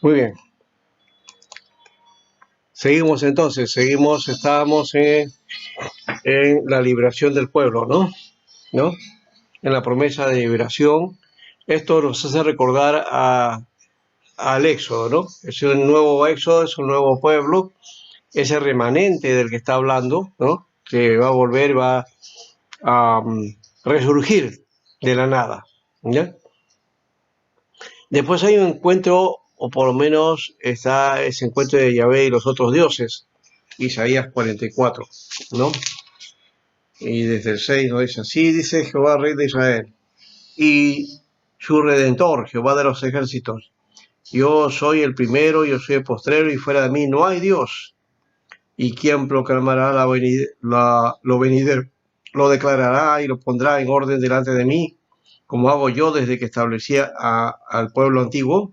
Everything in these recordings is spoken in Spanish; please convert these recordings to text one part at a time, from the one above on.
Muy bien. Seguimos entonces, estábamos en la liberación del pueblo, ¿no? En la promesa de liberación. Esto nos hace recordar al Éxodo, ¿no? Es un nuevo Éxodo, es un nuevo pueblo, ese remanente del que está hablando, ¿no? Que va a volver, va a resurgir de la nada, ¿ya? Después hay un encuentro, o por lo menos está ese encuentro de Yahvé y los otros dioses, Isaías 44, ¿no? Y desde el 6 nos dice, así dice Jehová, Rey de Israel, y su Redentor, Jehová de los ejércitos. Yo soy el primero, yo soy el postrero, y fuera de mí no hay Dios. ¿Y quién proclamará lo venidero? Lo declarará y lo pondrá en orden delante de mí, como hago yo desde que establecía al pueblo antiguo.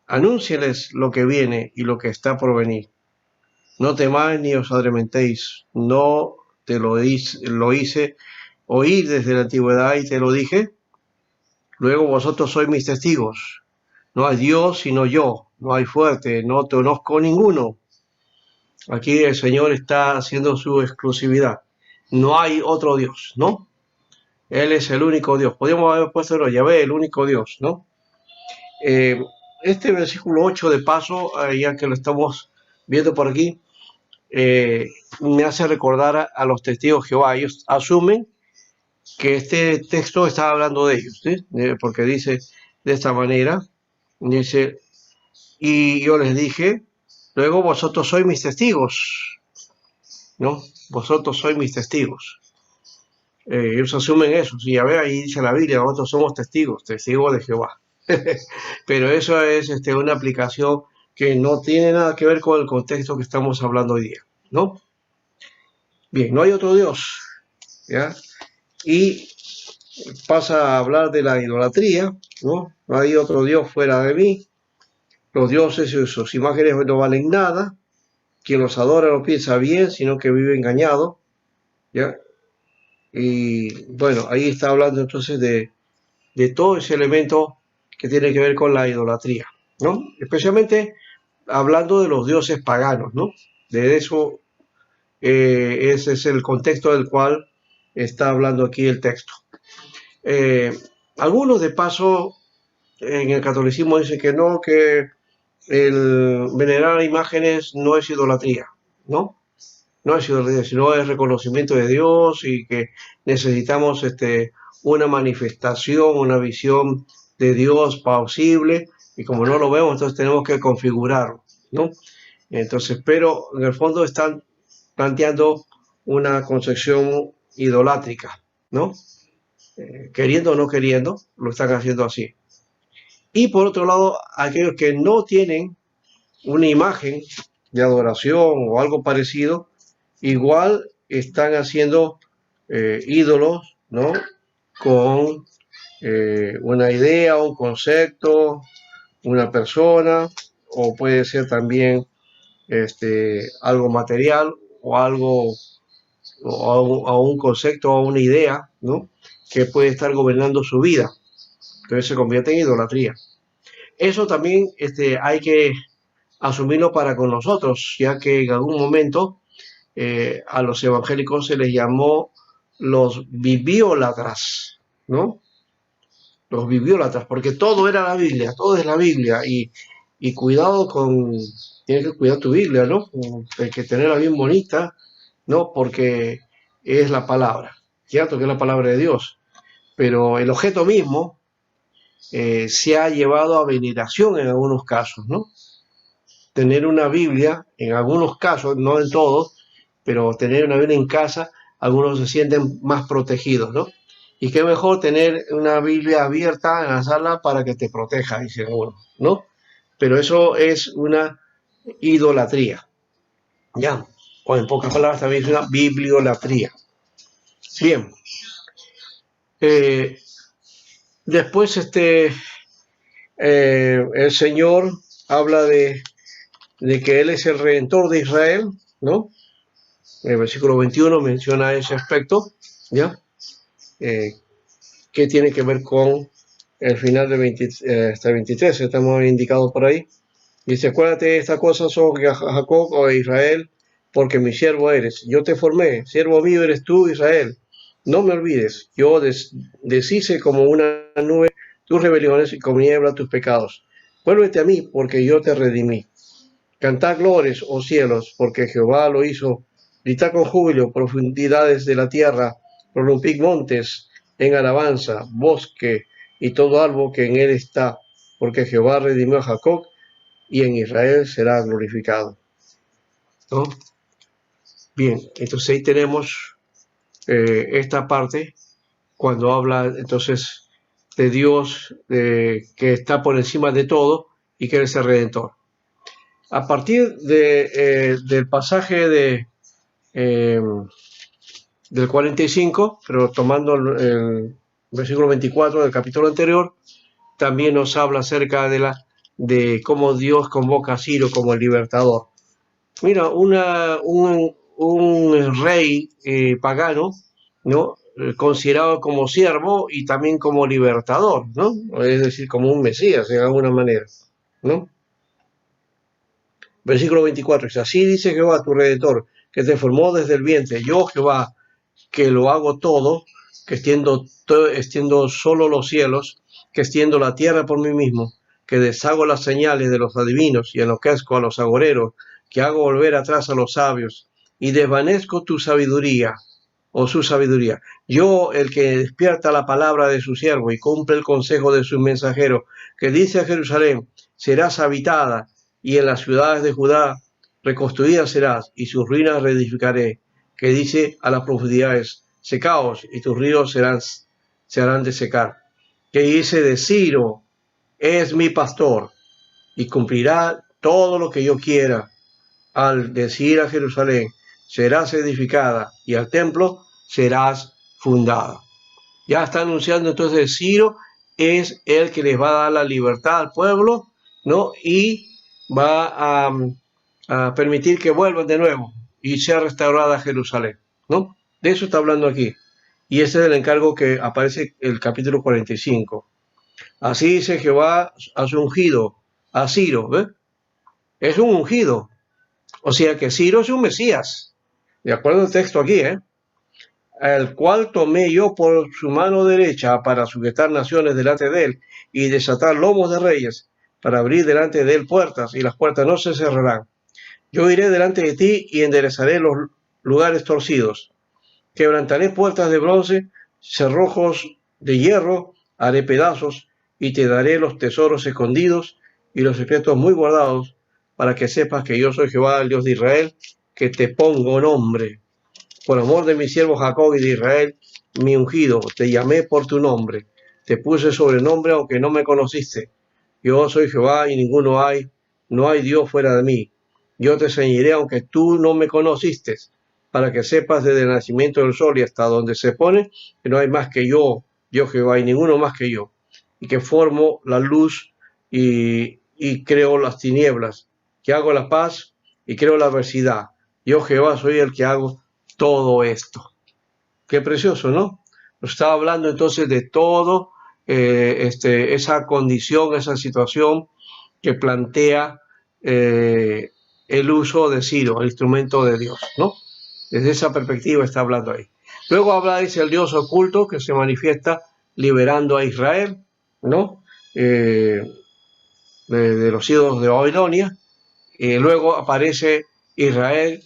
Anúncieles lo que viene y lo que está por venir. No temáis ni os adrementéis. No te lo hice oír desde la antigüedad y te lo dije. Luego vosotros sois mis testigos. No hay Dios sino yo. No hay fuerte. No te conozco ninguno. Aquí el Señor está haciendo su exclusividad. No hay otro Dios, ¿no? Él es el único Dios. Podríamos haber puesto Yahvé, el único Dios, ¿no? Este versículo 8 de paso, ya que lo estamos viendo por aquí, me hace recordar a los testigos de Jehová. Ellos asumen que este texto está hablando de ellos, ¿sí? Porque dice de esta manera, dice, y yo les dije, luego vosotros sois mis testigos, ¿no? Vosotros sois mis testigos. Ellos asumen eso, si ya ve, ahí dice la Biblia, nosotros somos testigos de Jehová. Pero eso es una aplicación que no tiene nada que ver con el contexto que estamos hablando hoy día, ¿no? Bien, no hay otro Dios, ¿ya? Y pasa a hablar de la idolatría, ¿no? No hay otro Dios fuera de mí. Los dioses y sus imágenes no valen nada. Quien los adora no piensa bien, sino que vive engañado, ¿ya? Y bueno, ahí está hablando entonces de todo ese elemento que tiene que ver con la idolatría, ¿no? Especialmente hablando de los dioses paganos, ¿no? De eso, ese es el contexto del cual está hablando aquí el texto. Algunos de paso en el catolicismo dicen que no, que el venerar imágenes no es idolatría, ¿no? No es idolatría, sino es reconocimiento de Dios y que necesitamos una manifestación, una visión de Dios posible, y como no lo vemos, entonces tenemos que configurarlo, ¿no? Entonces, pero en el fondo están planteando una concepción idolátrica, ¿no? Queriendo o no queriendo, lo están haciendo así. Y por otro lado, aquellos que no tienen una imagen de adoración o algo parecido, igual están haciendo ídolos, ¿no? Con una idea, un concepto, una persona, o puede ser también algo material o algo, o un concepto o una idea, ¿no? Que puede estar gobernando su vida. Entonces se convierte en idolatría. Eso también hay que asumirlo para con nosotros, ya que en algún momento a los evangélicos se les llamó los bibliólatras, ¿no? Los bibliólatras, porque todo era la Biblia, todo es la Biblia, y cuidado tienes que cuidar tu Biblia, ¿no? Hay que tenerla bien bonita, ¿no? Porque es la palabra, cierto que es la palabra de Dios, pero el objeto mismo se ha llevado a veneración en algunos casos, ¿no? Tener una Biblia, en algunos casos, no en todos, pero tener una Biblia en casa, algunos se sienten más protegidos, ¿no? Y qué mejor tener una Biblia abierta en la sala para que te proteja, dicen uno, ¿no? Pero eso es una idolatría, ¿ya? O en pocas palabras también es una bibliolatría. Bien. Después el Señor habla de que Él es el Redentor de Israel, ¿no? El versículo 21 menciona ese aspecto, ¿ya? Que tiene que ver con el final de hasta 23, estamos indicados por ahí. Dice, acuérdate de esta cosa, Jacob o Israel, porque mi siervo eres. Yo te formé, siervo mío eres tú, Israel. No me olvides, yo deshice como una nube tus rebeliones y como niebla tus pecados. Vuélvete a mí, porque yo te redimí. Cantad glorias, oh cielos, porque Jehová lo hizo. Gritad con júbilo, profundidades de la tierra, prorrumpid montes en alabanza, bosque y todo árbol que en él está, porque Jehová redimió a Jacob y en Israel será glorificado. ¿No? Bien, entonces ahí tenemos esta parte cuando habla entonces de Dios que está por encima de todo y que es el Redentor. A partir del pasaje del 45, pero tomando el versículo 24 del capítulo anterior, también nos habla acerca de cómo Dios convoca a Ciro como el libertador. Mira, un rey pagano, ¿no? Considerado como siervo y también como libertador, ¿no? Es decir, como un Mesías, de alguna manera, ¿no? Versículo 24, dice, así dice Jehová, tu Redentor, que te formó desde el vientre, yo Jehová, que lo hago todo, que extiendo solo los cielos, que extiendo la tierra por mí mismo, que deshago las señales de los adivinos y enloquezco a los agoreros, que hago volver atrás a los sabios y desvanezco tu sabiduría o su sabiduría. Yo, el que despierta la palabra de su siervo y cumple el consejo de sus mensajeros, que dice a Jerusalén, serás habitada y en las ciudades de Judá reconstruida serás y sus ruinas reedificaré, que dice a las profundidades, secaos y tus ríos se harán de secar, que dice de Ciro, es mi pastor y cumplirá todo lo que yo quiera, al decir a Jerusalén, serás edificada y al templo serás fundada. Ya está anunciando entonces Ciro es el que les va a dar la libertad al pueblo, ¿no? Y va a permitir que vuelvan de nuevo y sea restaurada Jerusalén, ¿no? De eso está hablando aquí. Y ese es el encargo que aparece en el capítulo 45. Así dice Jehová a su ungido, a Ciro, ¿ves? Es un ungido. O sea que Ciro es un Mesías. De acuerdo al texto aquí, el cual tomé yo por su mano derecha para sujetar naciones delante de él y desatar lomos de reyes, para abrir delante de él puertas, y las puertas no se cerrarán. Yo iré delante de ti y enderezaré los lugares torcidos. Quebrantaré puertas de bronce, cerrojos de hierro, haré pedazos, y te daré los tesoros escondidos y los secretos muy guardados, para que sepas que yo soy Jehová, el Dios de Israel, que te pongo nombre. Por amor de mi siervo Jacob y de Israel, mi ungido, te llamé por tu nombre, te puse sobrenombre aunque no me conociste. Yo soy Jehová y ninguno hay, no hay Dios fuera de mí. Yo te ceñiré aunque tú no me conociste, para que sepas desde el nacimiento del sol y hasta donde se pone, que no hay más que yo Jehová y ninguno más que yo, y que formo la luz y creo las tinieblas, que hago la paz y creo la adversidad. Yo Jehová soy el que hago todo esto. Qué precioso, ¿no? Nos está hablando entonces de todo esa condición, esa situación que plantea el uso de Ciro, el instrumento de Dios, ¿no? Desde esa perspectiva está hablando ahí. Luego habla, dice, el Dios oculto que se manifiesta liberando a Israel, ¿no? De los ídolos de Babilonia. Luego aparece Israel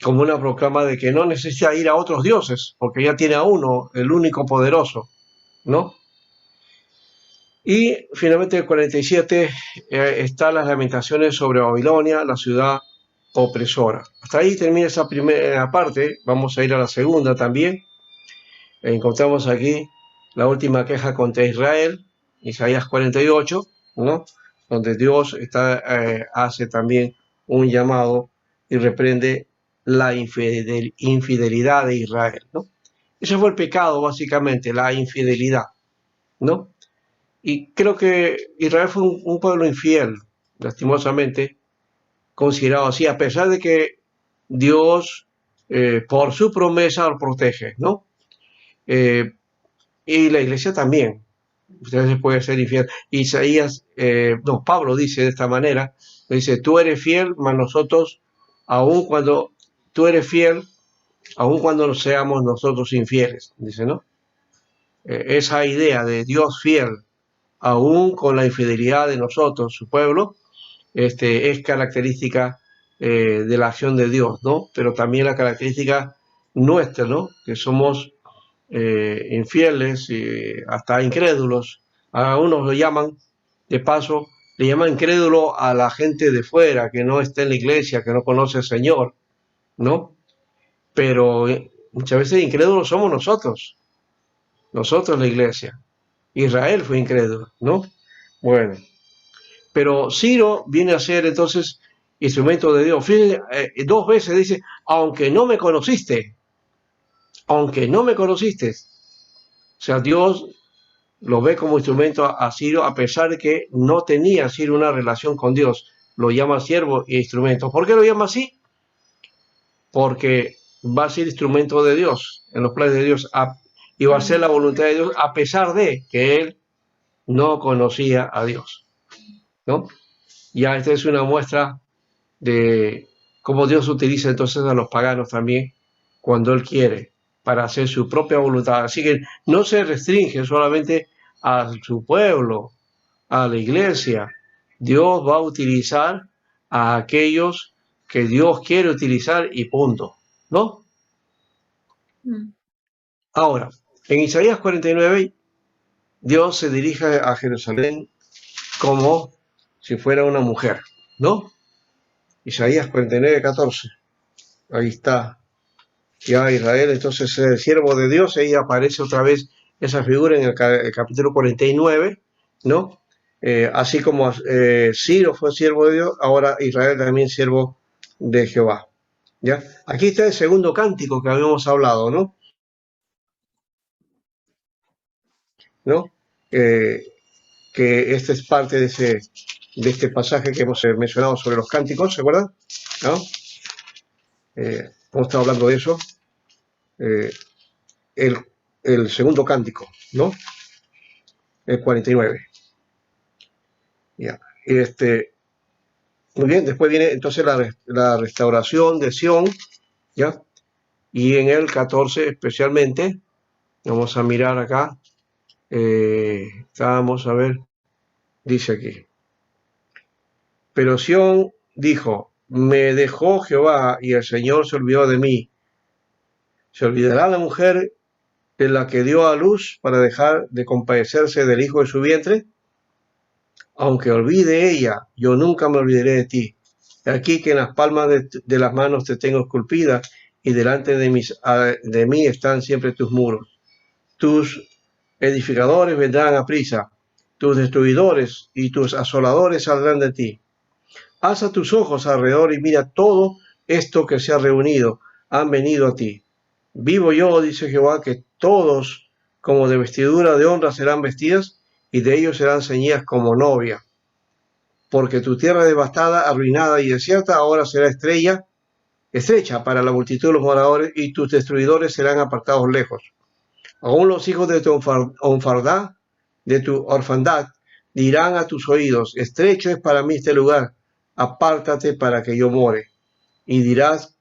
como una proclama de que no necesita ir a otros dioses, porque ya tiene a uno, el único poderoso, ¿no? Y finalmente el 47 están las lamentaciones sobre Babilonia, la ciudad opresora. Hasta ahí termina esa primera parte, vamos a ir a la segunda también. Encontramos aquí la última queja contra Israel, Isaías 48, ¿no? Donde Dios hace también un llamado y reprende la infidelidad de Israel, ¿no? Ese fue el pecado, básicamente, la infidelidad, ¿no? Y creo que Israel fue un pueblo infiel, lastimosamente, considerado así, a pesar de que Dios, por su promesa, lo protege, ¿no? y la iglesia también. Ustedes pueden ser infiel. Isaías, no, Pablo dice de esta manera, dice, tú eres fiel, mas nosotros, aun cuando tú eres fiel, aun cuando no seamos nosotros infieles, dice, ¿no? Esa idea de Dios fiel, aún con la infidelidad de nosotros, su pueblo, es característica de la acción de Dios, ¿no? Pero también la característica nuestra, ¿no? Que somos infieles y hasta incrédulos. A unos lo llaman, de paso, le llaman incrédulo a la gente de fuera, que no está en la iglesia, que no conoce al Señor, ¿no? Pero muchas veces incrédulos somos nosotros la iglesia. Israel fue incrédulo, ¿no? Bueno, pero Ciro viene a ser entonces instrumento de Dios. Fíjense, dos veces dice, aunque no me conociste. O sea, Dios lo ve como instrumento a Ciro a pesar de que no tenía Ciro una relación con Dios. Lo llama siervo e instrumento. ¿Por qué lo llama así? Porque va a ser instrumento de Dios, en los planes de Dios, y va a ser la voluntad de Dios a pesar de que él no conocía a Dios, ¿no? Ya esta es una muestra de cómo Dios utiliza entonces a los paganos también cuando Él quiere para hacer su propia voluntad. Así que no se restringe solamente a su pueblo, a la iglesia. Dios va a utilizar a aquellos que Dios quiere utilizar y punto, ¿no? Ahora, en Isaías 49, Dios se dirige a Jerusalén como si fuera una mujer, ¿no? Isaías 49, 14. Ahí está. Ya Israel, entonces el siervo de Dios, ahí aparece otra vez esa figura en el capítulo 49, ¿no? Así como Ciro fue siervo de Dios, ahora Israel también siervo de Jehová. ¿Ya? Aquí está el segundo cántico que habíamos hablado, ¿no? ¿No? Que este es parte de este pasaje que hemos mencionado sobre los cánticos, ¿se acuerdan? ¿No? Hemos estado hablando de eso. El segundo cántico, ¿no? El 49. Ya. Muy bien, después viene entonces la restauración de Sión, ¿ya? Y en el 14 especialmente, vamos a mirar acá, vamos a ver, dice aquí, pero Sión dijo, me dejó Jehová y el Señor se olvidó de mí. ¿Se olvidará la mujer de la que dio a luz para dejar de compadecerse del hijo de su vientre? Aunque olvide ella, yo nunca me olvidaré de ti. Aquí que en las palmas de las manos te tengo esculpida y delante de mí están siempre tus muros. Tus edificadores vendrán a prisa, tus destruidores y tus asoladores saldrán de ti. Alza tus ojos alrededor y mira todo esto que se ha reunido, han venido a ti. Vivo yo, dice Jehová, que todos como de vestidura de honra serán vestidas y de ellos serán ceñidas como novia. Porque tu tierra devastada, arruinada y desierta ahora será estrecha para la multitud de los moradores y tus destruidores serán apartados lejos. Aún los hijos de tu orfandad, dirán a tus oídos, estrecho es para mí este lugar, apártate para que yo more. Y dirás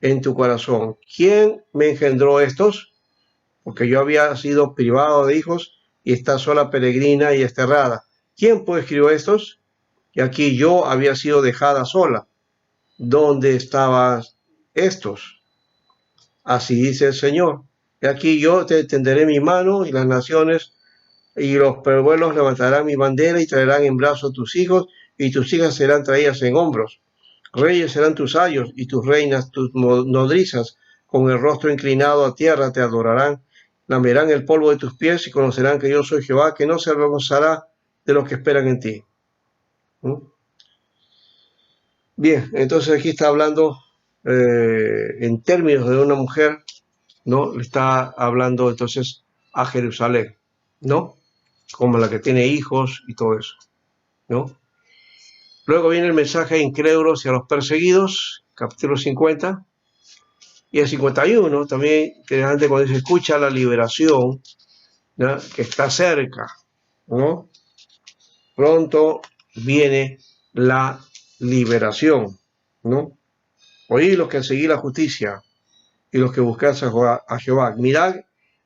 en tu corazón, ¿quién me engendró estos? Porque yo había sido privado de hijos y está sola peregrina y desterrada. ¿Quién pues crió estos? Y aquí yo había sido dejada sola. ¿Dónde estaban estos? Así dice el Señor. Y aquí yo te tenderé mi mano y las naciones y los pueblos levantarán mi bandera y traerán en brazos tus hijos y tus hijas serán traídas en hombros. Reyes serán tus ayos y tus reinas, tus nodrizas, con el rostro inclinado a tierra te adorarán, lamerán el polvo de tus pies y conocerán que yo soy Jehová, que no se avergonzará de los que esperan en ti. Bien, entonces aquí está hablando en términos de una mujer, ¿no? Le está hablando entonces a Jerusalén, ¿no? Como la que tiene hijos y todo eso, ¿no? Luego viene el mensaje a incrédulos y a los perseguidos, capítulo 50, y el 51 también, que antes cuando se escucha la liberación ¿no? Que está cerca, ¿no? Pronto viene la liberación, ¿no? Oí los que seguí la justicia y los que buscáis a Jehová. Mirad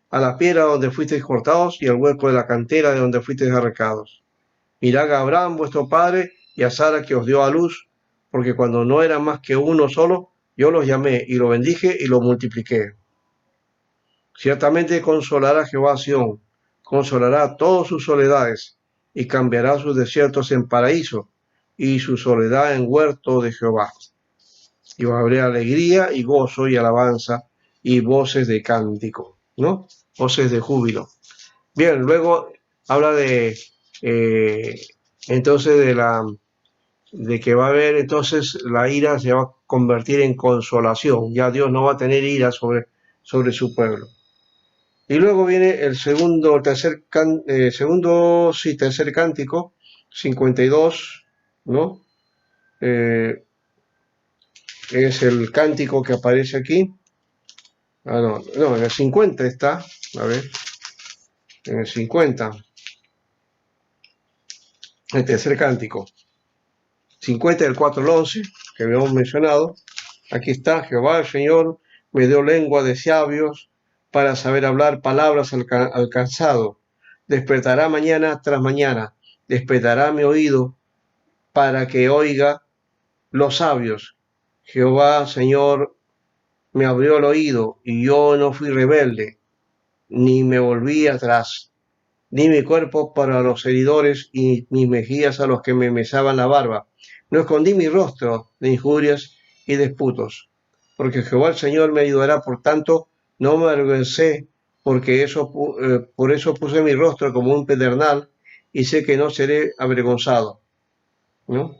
a la piedra donde fuisteis cortados y al hueco de la cantera de donde fuisteis arrancados. Mirad a Abraham vuestro padre y a Sara que os dio a luz, porque cuando no era más que uno solo, yo los llamé y lo bendije y lo multipliqué. Ciertamente consolará Jehová a Sión, consolará todas sus soledades y cambiará sus desiertos en paraíso y su soledad en huerto de Jehová. Y habrá alegría y gozo y alabanza y voces de cántico, ¿no? Voces de júbilo. Bien, luego habla de entonces de que va a haber entonces la ira se va a convertir en consolación. Ya Dios no va a tener ira sobre su pueblo. Y luego viene el tercer cántico, 52, ¿no? Es el cántico que aparece aquí. No, en el 50 está, a ver, en el 50, el tercer cántico. 50 del 4 al 11, que habíamos mencionado. Aquí está: Jehová el Señor me dio lengua de sabios para saber hablar palabras al cansado. Despertará mañana tras mañana, despertará mi oído para que oiga los sabios. Jehová, Señor, me abrió el oído y yo no fui rebelde, ni me volví atrás. Di mi cuerpo para los heridores y mis mejillas a los que me mesaban la barba. No escondí mi rostro de injurias y disputos, porque Jehová el Señor me ayudará. Por tanto, no me avergoncé, porque por eso puse mi rostro como un pedernal y sé que no seré avergonzado, ¿no?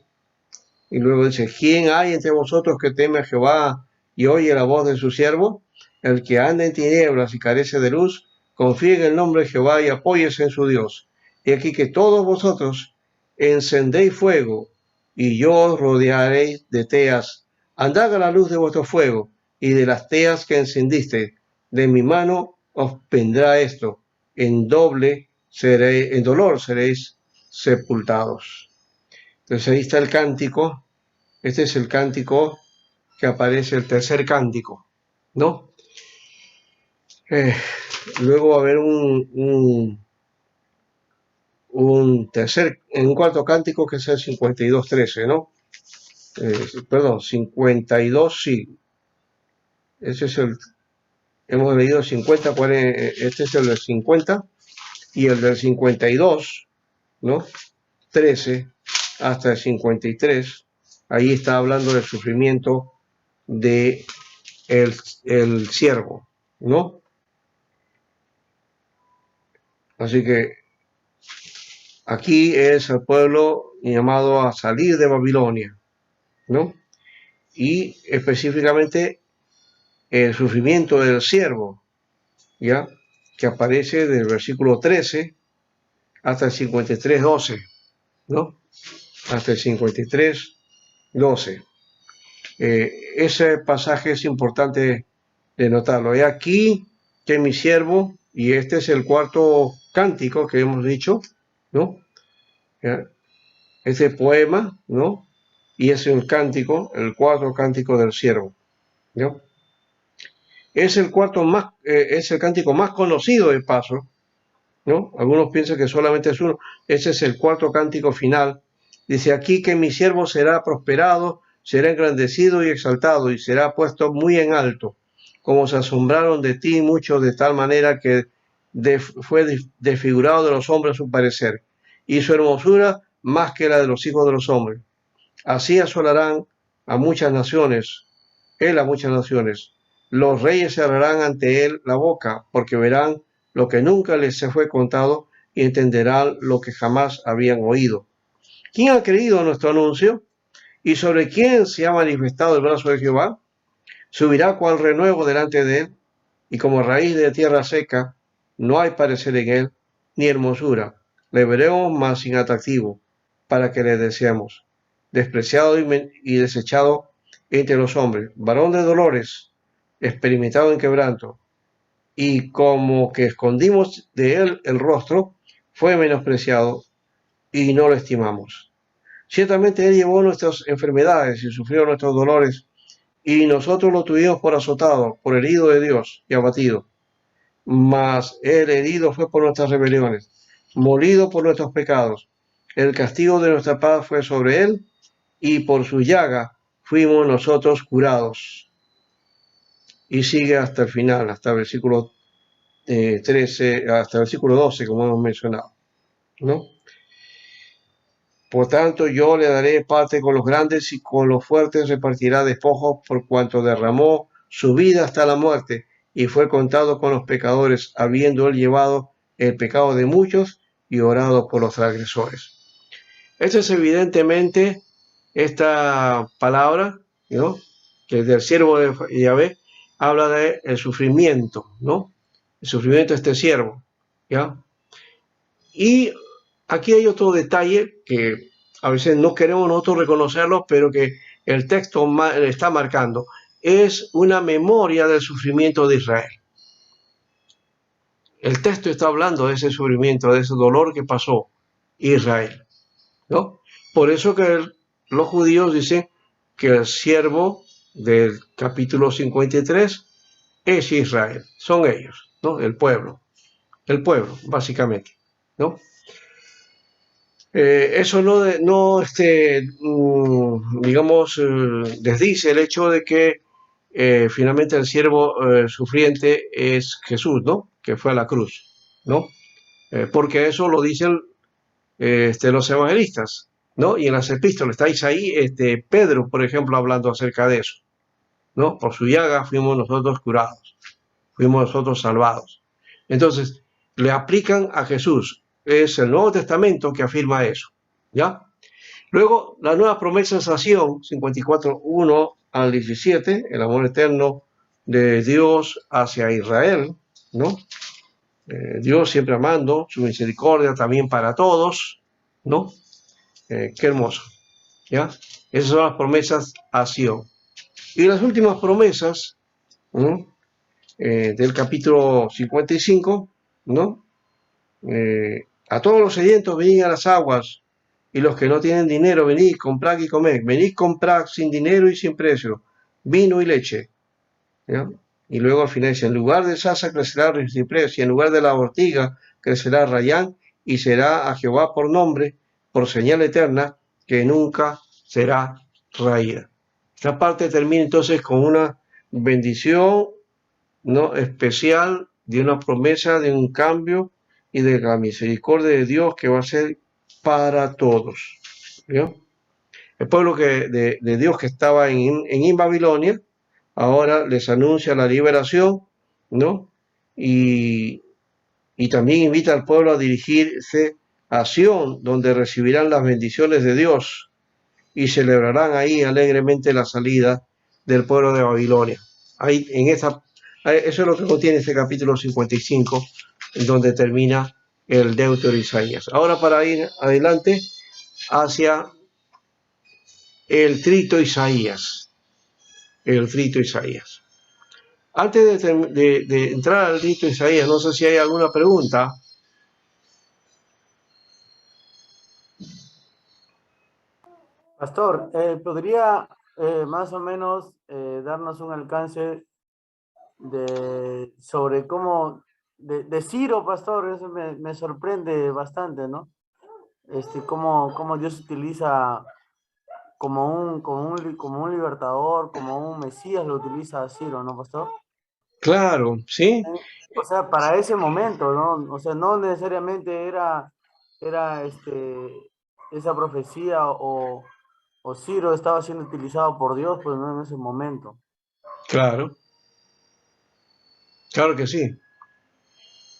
Y luego dice: ¿quién hay entre vosotros que teme a Jehová y oye la voz de su siervo? El que anda en tinieblas y carece de luz, confíe en el nombre de Jehová y apóyese en su Dios. Y aquí que todos vosotros encendéis fuego, y yo os rodearéis de teas. Andad a la luz de vuestro fuego, y de las teas que encendiste. De mi mano os vendrá esto. En dolor seréis sepultados. Entonces ahí está el cántico. Este es el cántico que aparece, el tercer cántico, ¿no? Luego va a haber un cuarto cántico que es el 52:13, ¿no? Perdón, 52, sí. Ese es hemos leído 50, este es el del 50 y el del 52, ¿no? 13 hasta el 53. Ahí está hablando del sufrimiento de el siervo, ¿no? Así que aquí es el pueblo llamado a salir de Babilonia, ¿no? Y específicamente el sufrimiento del siervo, ¿ya? Que aparece del versículo 13 hasta el 53:12, ¿no? Hasta el 53:12. Ese pasaje es importante de notarlo. He aquí que mi siervo, y este es el cuarto cántico que hemos dicho, ¿no? ¿Ya? Este poema, ¿no? Y es el cántico, el cuarto cántico del siervo, ¿no? Es el cántico más conocido de paso, ¿no? Algunos piensan que solamente es uno. Ese es el cuarto cántico final. Dice aquí que mi siervo será prosperado, será engrandecido y exaltado, y será puesto muy en alto, como se asombraron de ti muchos, de tal manera que fue desfigurado de los hombres su parecer, y su hermosura más que la de los hijos de los hombres. Así asolarán a muchas naciones, él a muchas naciones. Los reyes cerrarán ante él la boca, porque verán lo que nunca les se fue contado y entenderán lo que jamás habían oído. ¿Quién ha creído nuestro anuncio? ¿Y sobre quién se ha manifestado el brazo de Jehová? Subirá cual renuevo delante de él, y como raíz de tierra seca, no hay parecer en él, ni hermosura. Le veremos más sin atractivo, para que le deseemos. Despreciado y desechado entre los hombres, varón de dolores, experimentado en quebranto, y como que escondimos de él el rostro, fue menospreciado y no lo estimamos. Ciertamente él llevó nuestras enfermedades y sufrió nuestros dolores, y nosotros lo tuvimos por azotado, por herido de Dios y abatido. Mas el herido fue por nuestras rebeliones, molido por nuestros pecados. El castigo de nuestra paz fue sobre él, y por su llaga fuimos nosotros curados. Y sigue hasta el final, hasta el versículo 13, hasta el versículo 12, como hemos mencionado, ¿no? Por tanto, yo le daré parte con los grandes, y con los fuertes repartirá despojos, por cuanto derramó su vida hasta la muerte y fue contado con los pecadores, habiendo él llevado el pecado de muchos y orado por los transgresores. Esta es evidentemente esta palabra, ¿no?, que del siervo de Yahvé habla del sufrimiento, ¿no? El sufrimiento de este siervo, ¿ya? Y aquí hay otro detalle que a veces no queremos nosotros reconocerlo, pero que el texto está marcando. Es una memoria del sufrimiento de Israel. El texto está hablando de ese sufrimiento, de ese dolor que pasó Israel, ¿no? Por eso que los judíos dicen que el siervo del capítulo 53 es Israel, son ellos, ¿no? El pueblo, básicamente, ¿no? Eso digamos, desdice el hecho de que finalmente el siervo sufriente es Jesús, ¿no? Que fue a la cruz, ¿no? Porque eso lo dicen los evangelistas, ¿no? Y en las epístolas está Isaí, Pedro, por ejemplo, hablando acerca de eso, ¿no? Por su llaga fuimos nosotros curados, fuimos nosotros salvados. Entonces, le aplican a Jesús. Es el Nuevo Testamento que afirma eso, ¿ya? Luego, la nueva promesa en Sion, 54:1 al 17, el amor eterno de Dios hacia Israel, ¿no? Dios siempre amando, su misericordia también para todos, ¿no? Qué hermoso, ¿ya? Esas son las promesas a Sion. Y las últimas promesas, ¿no?, del capítulo 55, ¿no? A todos los sedientos venid a las aguas, y los que no tienen dinero, venid, comprad y comed. Venid, comprad sin dinero y sin precio, vino y leche, ¿ya? Y luego al final dice, en lugar de sasa crecerá el ciprés, y en lugar de la ortiga crecerá rayán, y será a Jehová por nombre, por señal eterna, que nunca será raída. Esta parte termina entonces con una bendición, ¿no?, especial, de una promesa, de un cambio y de la misericordia de Dios que va a ser para todos, ¿vio? El pueblo de Dios que estaba en Babilonia, ahora les anuncia la liberación, ¿no? Y, y también invita al pueblo a dirigirse a Sion, donde recibirán las bendiciones de Dios y celebrarán ahí alegremente la salida del pueblo de Babilonia. Ahí, eso es lo que contiene este capítulo 55, en donde termina el Deutero Isaías. Ahora, para ir adelante hacia el trito Isaías. El trito Isaías. Antes de entrar al trito Isaías, no sé si hay alguna pregunta. Pastor, ¿podría más o menos darnos un alcance sobre cómo, de Ciro, pastor? Eso me sorprende bastante, ¿no? Cómo Dios utiliza como un libertador, como un Mesías, lo utiliza a Ciro, ¿no, pastor? Claro, ¿sí? O sea, para ese momento, ¿no? O sea, no necesariamente era esa profecía o Ciro estaba siendo utilizado por Dios, pues no en ese momento. Claro, claro que sí.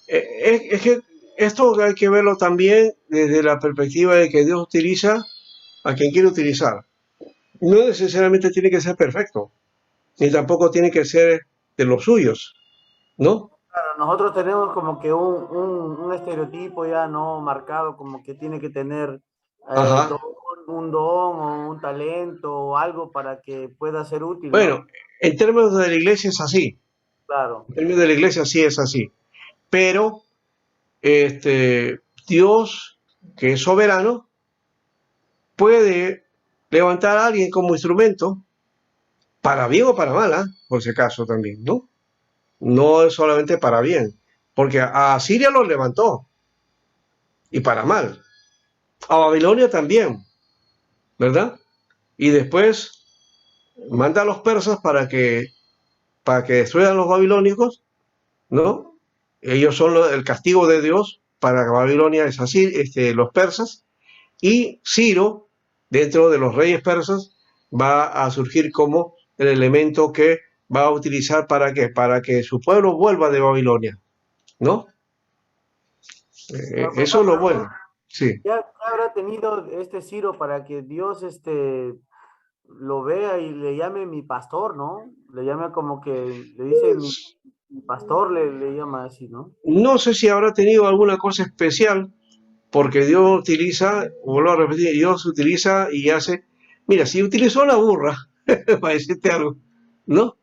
Es que esto hay que verlo también desde la perspectiva de que Dios utiliza a quien quiere utilizar. No necesariamente tiene que ser perfecto, ni tampoco tiene que ser de los suyos, ¿no? Claro, nosotros tenemos como que un estereotipo ya no marcado, como que tiene que tener Ajá. un don o un talento o algo para que pueda ser útil, ¿no? Bueno, en términos de la iglesia es así. claro. En términos de la iglesia sí es así. Pero Dios, que es soberano, puede levantar a alguien como instrumento, para bien o para mal, ¿eh? Por si acaso también, ¿no? No es solamente para bien, porque a Siria lo levantó, y para mal. A Babilonia también, ¿verdad? Y después manda a los persas para que destruyan a los babilónicos, ¿no? Ellos son el castigo de Dios para Babilonia, es así, los persas, y Ciro, dentro de los reyes persas, va a surgir como el elemento que va a utilizar para qué, para que su pueblo vuelva de Babilonia, ¿no? Eso es lo Profesor, bueno, sí. ¿qué habrá tenido este Ciro para que Dios lo vea y le llame mi pastor, ¿no? Le llame como que le dice mi pastor, le llama así, ¿no? No sé si habrá tenido alguna cosa especial, porque Dios utiliza, vuelvo a repetir, Dios utiliza y hace. Mira, si utilizó la burra, para decirte algo, ¿no?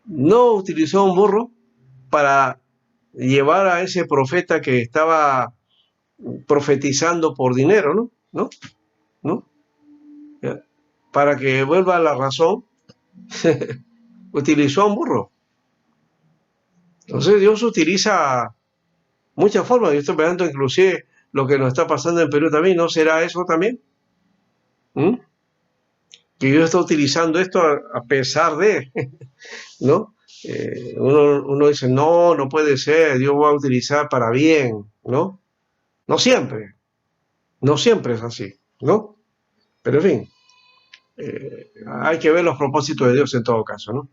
No utilizó un burro para llevar a ese profeta que estaba profetizando por dinero, ¿no? ¿No? ¿No? ¿Ya? Para que vuelva a la razón, utilizó a un burro. Entonces Dios utiliza muchas formas. Yo estoy pensando inclusive lo que nos está pasando en Perú también, ¿no será eso también? ¿Mm? Que Dios está utilizando esto a pesar de, ¿no? Uno dice, no, no puede ser, Dios va a utilizar para bien, ¿no? No siempre, no siempre es así, ¿no? Pero en fin, hay que ver los propósitos de Dios en todo caso, ¿no?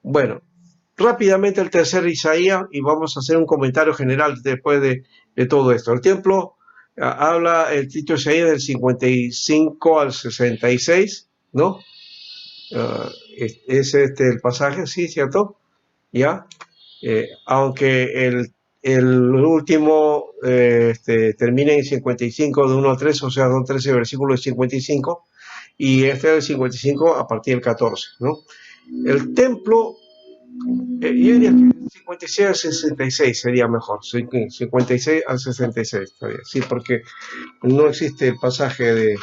Bueno, rápidamente el tercer Isaías y vamos a hacer un comentario general después de todo esto. El templo habla el título de Isaías del 55 al 66, ¿no? Es el pasaje, sí, ¿cierto? ¿Ya? Aunque el último termina en 55 de 1 a 3, o sea, son 13 versículos de 55, y este es el 55 a partir del 14, ¿no? El templo, yo diría que 56 al 66 sería mejor, 56 al 66, sí, porque no existe el pasaje del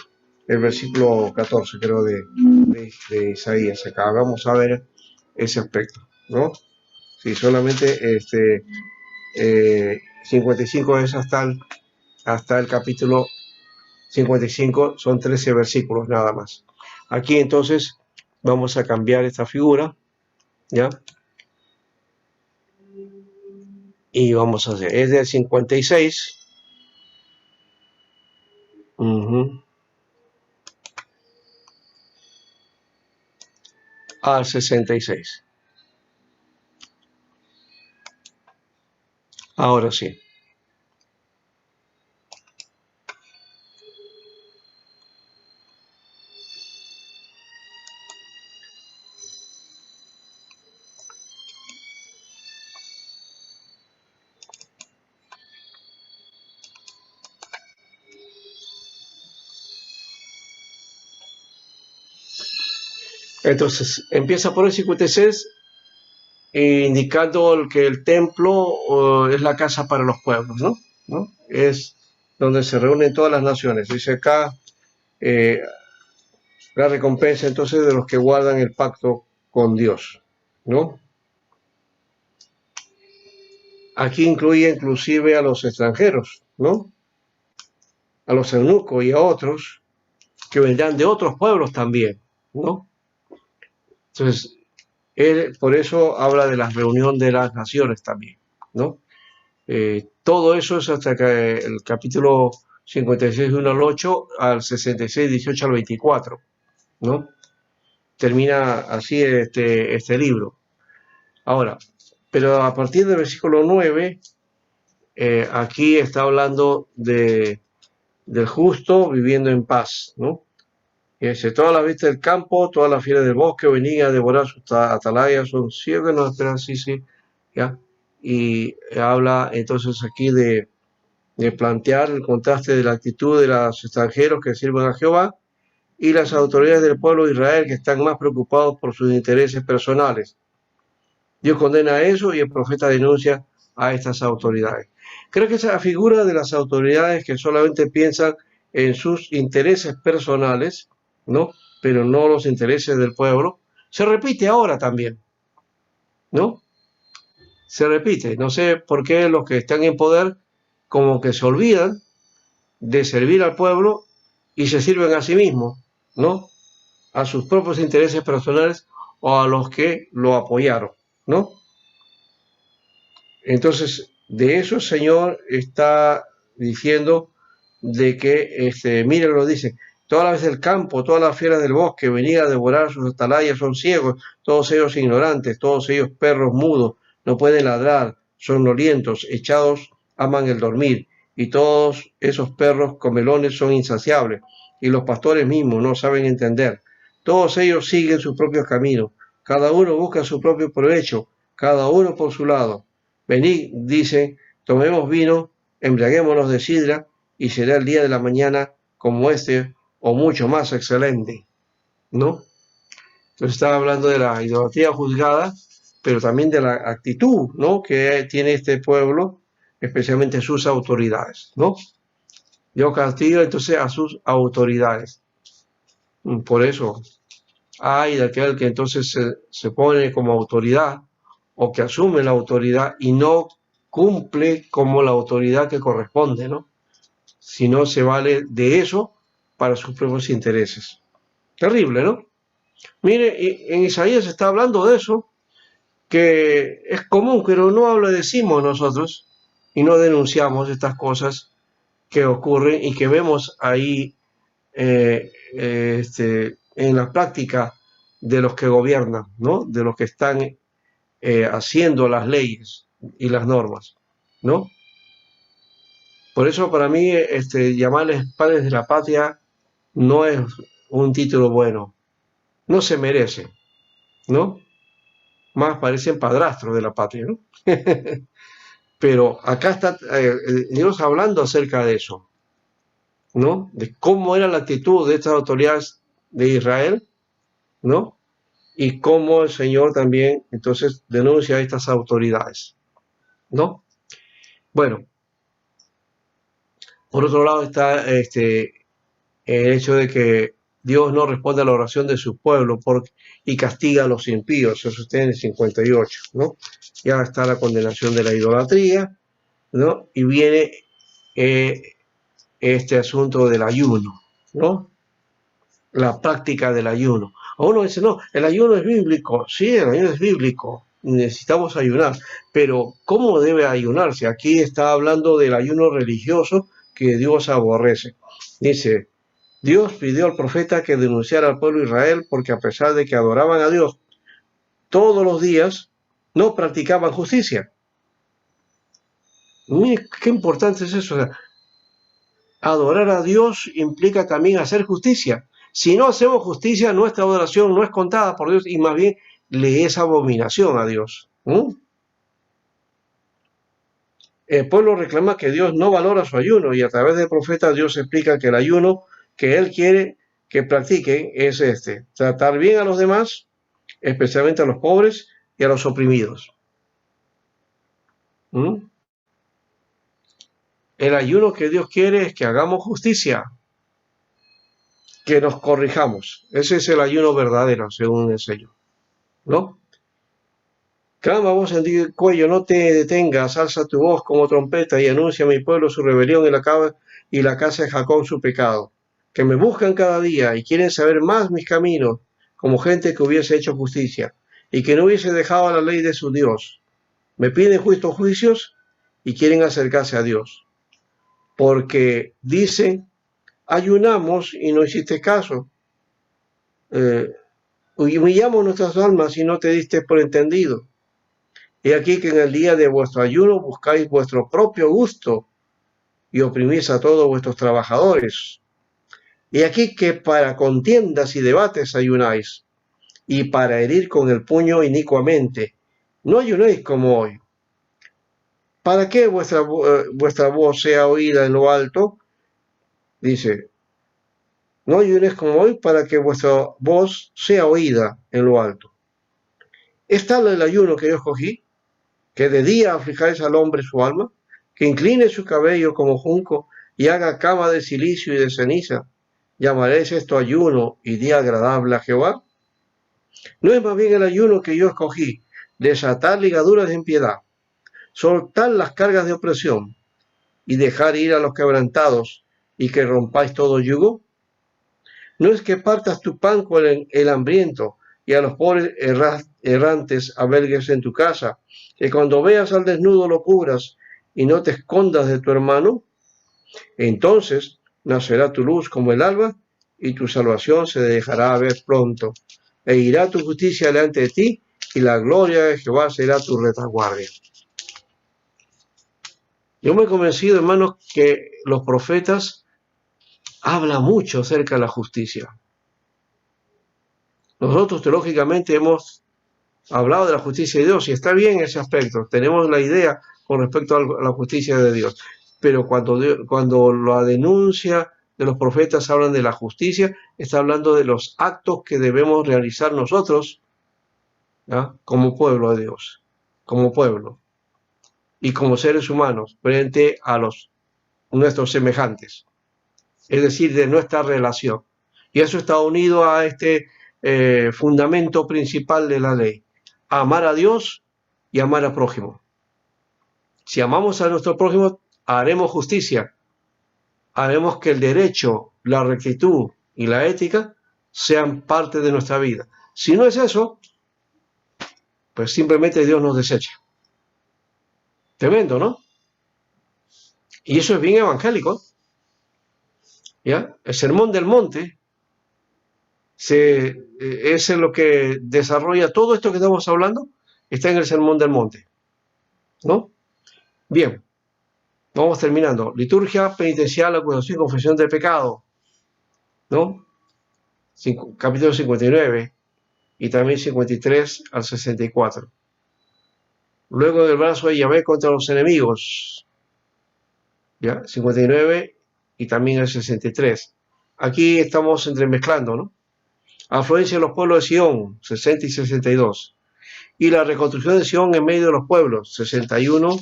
versículo 14, creo, de Isaías. Acá vamos a ver ese aspecto, ¿no? Sí, solamente 55 es hasta el capítulo 55, son 13 versículos nada más. Aquí entonces vamos a cambiar esta figura, ¿ya? Y vamos a hacer, es del 56 al 66. Ahora sí. Entonces, empieza por el 56, indicando que el templo es la casa para los pueblos, ¿no? ¿No? Es donde se reúnen todas las naciones. Dice acá, eh, la recompensa entonces de los que guardan el pacto con Dios, ¿no? Aquí incluye inclusive a los extranjeros, ¿no? A los eunucos y a otros que vendrán de otros pueblos también, ¿no? Entonces, él por eso habla de la reunión de las naciones también, ¿no? Todo eso es hasta que el capítulo 56, 1 al 8, al 66, 18 al 24, ¿no? Termina así este libro. Ahora, pero a partir del versículo 9, aquí está hablando del justo viviendo en paz, ¿no? Y dice, todas las bestias del campo, todas las fieras del bosque venían a devorar sus atalayas, son ciegos que no esperan, sí, sí, ¿ya? Y habla entonces aquí de plantear el contraste de la actitud de los extranjeros que sirven a Jehová y las autoridades del pueblo de Israel que están más preocupados por sus intereses personales. Dios condena eso y el profeta denuncia a estas autoridades. Creo que esa figura de las autoridades que solamente piensan en sus intereses personales, ¿no? Pero no los intereses del pueblo, se repite ahora también, ¿no? Se repite. No sé por qué los que están en poder como que se olvidan de servir al pueblo y se sirven a sí mismos, ¿no? A sus propios intereses personales o a los que lo apoyaron, ¿no? Entonces, de eso el Señor está diciendo de que, miren, lo dice, todas las del campo, todas las fieras del bosque venía a devorar sus atalayas, son ciegos, todos ellos ignorantes, todos ellos perros mudos, no pueden ladrar, son nolientos, echados, aman el dormir, y todos esos perros comelones son insaciables, y los pastores mismos no saben entender. Todos ellos siguen sus propios caminos, cada uno busca su propio provecho, cada uno por su lado. Venid, dice, tomemos vino, embriaguémonos de sidra, y será el día de la mañana como este, o mucho más excelente, ¿no? Entonces estaba hablando de la idolatría juzgada, pero también de la actitud, ¿no? Que tiene este pueblo, especialmente sus autoridades, ¿no? Dios castiga entonces a sus autoridades. Por eso, hay de aquel que entonces se pone como autoridad o que asume la autoridad y no cumple como la autoridad que corresponde, ¿no? Si no se vale de eso para sus propios intereses. Terrible, ¿no? Mire, en Isaías está hablando de eso, que es común, pero no lo decimos nosotros y no denunciamos estas cosas que ocurren y que vemos ahí en la práctica de los que gobiernan, ¿no? De los que están haciendo las leyes y las normas, ¿no? Por eso para mí llamarles padres de la patria no es un título bueno, no se merece, ¿no? Más parecen padrastros de la patria, ¿no? Pero acá está Dios hablando acerca de eso, ¿no? De cómo era la actitud de estas autoridades de Israel, ¿no? Y cómo el Señor también entonces denuncia a estas autoridades, ¿no? Bueno, por otro lado está el hecho de que Dios no responde a la oración de su pueblo y castiga a los impíos, eso está en el 58, ¿no? Ya está la condenación de la idolatría, ¿no? Y viene eh, este asunto del ayuno, ¿no? La práctica del ayuno. A uno dice, no, el ayuno es bíblico. Sí, el ayuno es bíblico. Necesitamos ayunar. Pero, ¿cómo debe ayunarse? Aquí está hablando del ayuno religioso que Dios aborrece. Dice, Dios pidió al profeta que denunciara al pueblo de Israel porque a pesar de que adoraban a Dios todos los días, no practicaban justicia. Mire, qué importante es eso. O sea, adorar a Dios implica también hacer justicia. Si no hacemos justicia, nuestra adoración no es contada por Dios y más bien le es abominación a Dios. El pueblo reclama que Dios no valora su ayuno y a través del profeta Dios explica que el ayuno que Él quiere que practiquen es tratar bien a los demás, especialmente a los pobres y a los oprimidos. El ayuno que Dios quiere es que hagamos justicia, que nos corrijamos. Ese es el ayuno verdadero, según el Señor, ¿no? Clama voz en el cuello, no te detengas, alza tu voz como trompeta y anuncia a mi pueblo su rebelión y la casa de Jacob su pecado. Que me buscan cada día y quieren saber más mis caminos, como gente que hubiese hecho justicia y que no hubiese dejado la ley de su Dios. Me piden justos juicios y quieren acercarse a Dios. Porque dicen, ayunamos y no hiciste caso. Humillamos nuestras almas y no te diste por entendido. He aquí que en el día de vuestro ayuno buscáis vuestro propio gusto y oprimís a todos vuestros trabajadores. He aquí que para contiendas y debates ayunáis, y para herir con el puño inicuamente. No ayunéis como hoy. ¿Para qué vuestra voz sea oída en lo alto? Dice, no ayunéis como hoy para que vuestra voz sea oída en lo alto. ¿Es tal el ayuno que yo escogí, que de día aflijáis al hombre su alma, que incline su cabello como junco y haga cama de silicio y de ceniza? ¿Llamaréis esto ayuno y día agradable a Jehová? ¿No es más bien el ayuno que yo escogí, desatar ligaduras de impiedad, soltar las cargas de opresión y dejar ir a los quebrantados y que rompáis todo yugo? ¿No es que partas tu pan con el hambriento y a los pobres errantes albergues en tu casa, que cuando veas al desnudo lo cubras y no te escondas de tu hermano? Entonces nacerá tu luz como el alba y tu salvación se dejará ver pronto, e irá tu justicia delante de ti y la gloria de Jehová será tu retaguardia. Yo me he convencido, hermanos, que los profetas hablan mucho acerca de la justicia. Nosotros teológicamente hemos hablado de la justicia de Dios y está bien ese aspecto. Tenemos la idea con respecto a la justicia de Dios. Pero cuando la denuncia de los profetas hablan de la justicia, está hablando de los actos que debemos realizar nosotros, ¿ya?, como pueblo de Dios, como pueblo y como seres humanos frente a nuestros semejantes, es decir, de nuestra relación. Y eso está unido a este fundamento principal de la ley: amar a Dios y amar al prójimo. Si amamos a nuestro prójimo, haremos justicia, haremos que el derecho, la rectitud y la ética sean parte de nuestra vida. Si no es eso, pues simplemente Dios nos desecha. Tremendo, ¿no? Y eso es bien evangélico, ¿ya? El Sermón del Monte es en lo que desarrolla todo esto que estamos hablando, está en el Sermón del Monte, ¿no? Bien, vamos terminando. Liturgia penitencial, acusación y confesión del pecado, ¿no? Capítulo 59 y también 53 al 64. Luego del brazo de Yahvé contra los enemigos, ¿ya? 59 y también el 63. Aquí estamos entremezclando, ¿no? Afluencia de los pueblos de Sion, 60 y 62. Y la reconstrucción de Sion en medio de los pueblos, 61,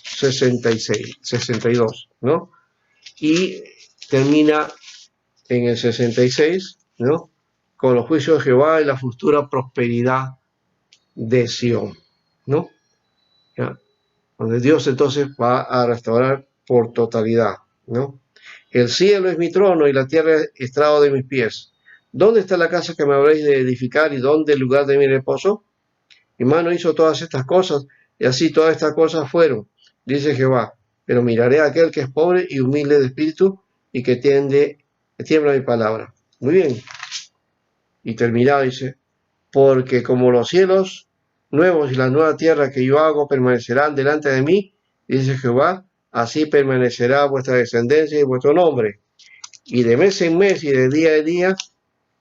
66, 62, ¿no? Y termina en el 66, ¿no?, con los juicios de Jehová y la futura prosperidad de Sion, ¿no? ¿Ya? Donde Dios entonces va a restaurar por totalidad, ¿no? El cielo es mi trono y la tierra es estrado de mis pies. ¿Dónde está la casa que me habréis de edificar y dónde el lugar de mi reposo? Mi mano hizo todas estas cosas y así todas estas cosas fueron, dice Jehová. Pero miraré a aquel que es pobre y humilde de espíritu y que tiembla mi palabra. Muy bien. Y termina, dice, porque como los cielos nuevos y la nueva tierra que yo hago permanecerán delante de mí, dice Jehová, así permanecerá vuestra descendencia y vuestro nombre. Y de mes en mes y de día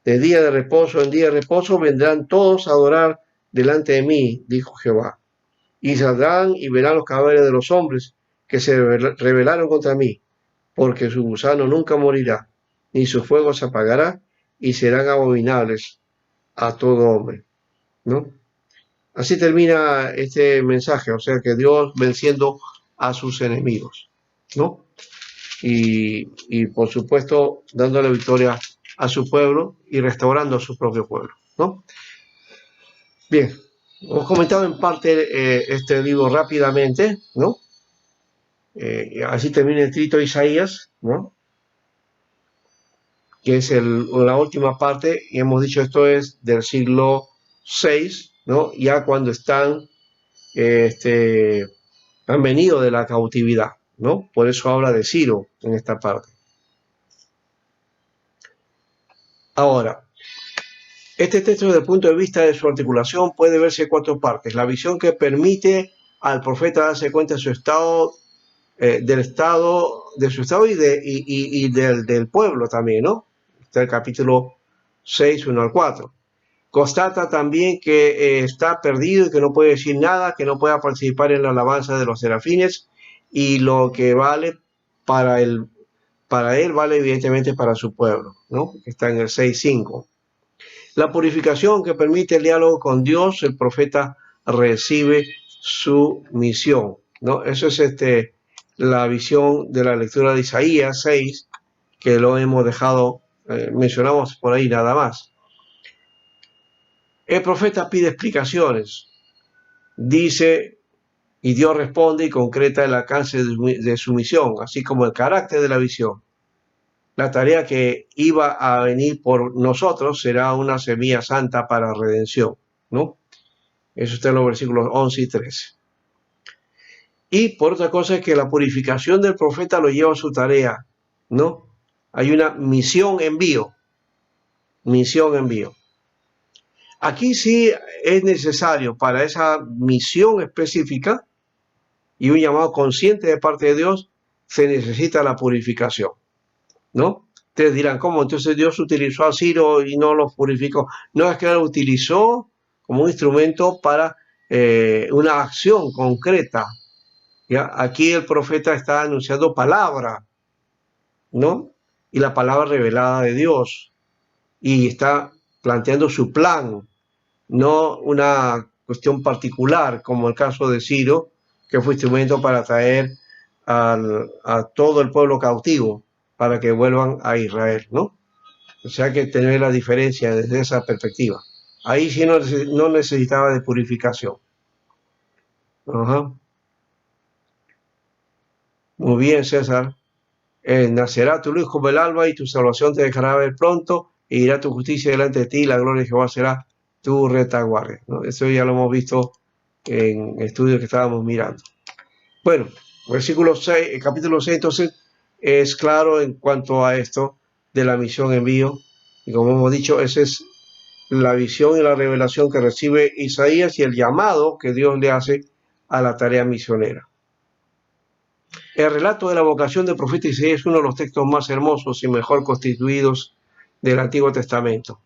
de reposo en día de reposo, vendrán todos a adorar delante de mí, dijo Jehová. Y saldrán y verán los cadáveres de los hombres que se rebelaron contra mí, porque su gusano nunca morirá, ni su fuego se apagará, y serán abominables a todo hombre, ¿no? Así termina este mensaje, o sea que Dios venciendo a sus enemigos, ¿no? Y por supuesto dándole victoria a su pueblo y restaurando a su propio pueblo, ¿no? Bien, hemos comentado en parte este libro rápidamente, ¿no? Así termina el escrito de Isaías, ¿no?, que es la última parte, y hemos dicho esto es del siglo VI, ¿no?, ya cuando han venido de la cautividad, ¿no? Por eso habla de Ciro en esta parte. Ahora, este texto desde el punto de vista de su articulación puede verse en 4 partes. La visión que permite al profeta darse cuenta de su estado, de su estado y del pueblo también, ¿no? Está el capítulo 6, 1 al 4. Constata también que está perdido y que no puede decir nada, que no pueda participar en la alabanza de los serafines, y lo que vale para él vale evidentemente para su pueblo, ¿no? Está en el 6.5. la purificación que permite el diálogo con Dios, el profeta recibe su misión, ¿no? Eso es la visión de la lectura de Isaías 6, que lo hemos dejado, mencionamos por ahí nada más. El profeta pide explicaciones, dice, y Dios responde y concreta el alcance de su misión, así como el carácter de la visión. La tarea que iba a venir por nosotros será una semilla santa para redención, ¿no? Eso está en los versículos 11 y 13. Y por otra cosa es que la purificación del profeta lo lleva a su tarea, ¿no? Hay una misión envío. Misión envío. Aquí sí es necesario para esa misión específica y un llamado consciente de parte de Dios, se necesita la purificación, ¿no? Ustedes dirán, ¿cómo? Entonces Dios utilizó a Ciro y no lo purificó. No, es que lo utilizó como un instrumento para una acción concreta. ¿Ya? Aquí el profeta está anunciando palabra, ¿no? Y la palabra revelada de Dios. Y está planteando su plan, no una cuestión particular, como el caso de Ciro, que fue instrumento para traer a todo el pueblo cautivo, para que vuelvan a Israel, ¿no? O sea, hay que tener la diferencia desde esa perspectiva. Ahí sí no necesitaba de purificación. Ajá. Muy bien, César. Nacerá tu luz como el alba y tu salvación te dejará ver pronto e irá tu justicia delante de ti y la gloria de Jehová será tu retaguardia, ¿no? Eso ya lo hemos visto en estudios que estábamos mirando. Bueno, versículo 6, capítulo 6, entonces, es claro en cuanto a esto de la misión envío. Y como hemos dicho, esa es la visión y la revelación que recibe Isaías y el llamado que Dios le hace a la tarea misionera. El relato de la vocación del profeta Isaías es uno de los textos más hermosos y mejor constituidos del Antiguo Testamento.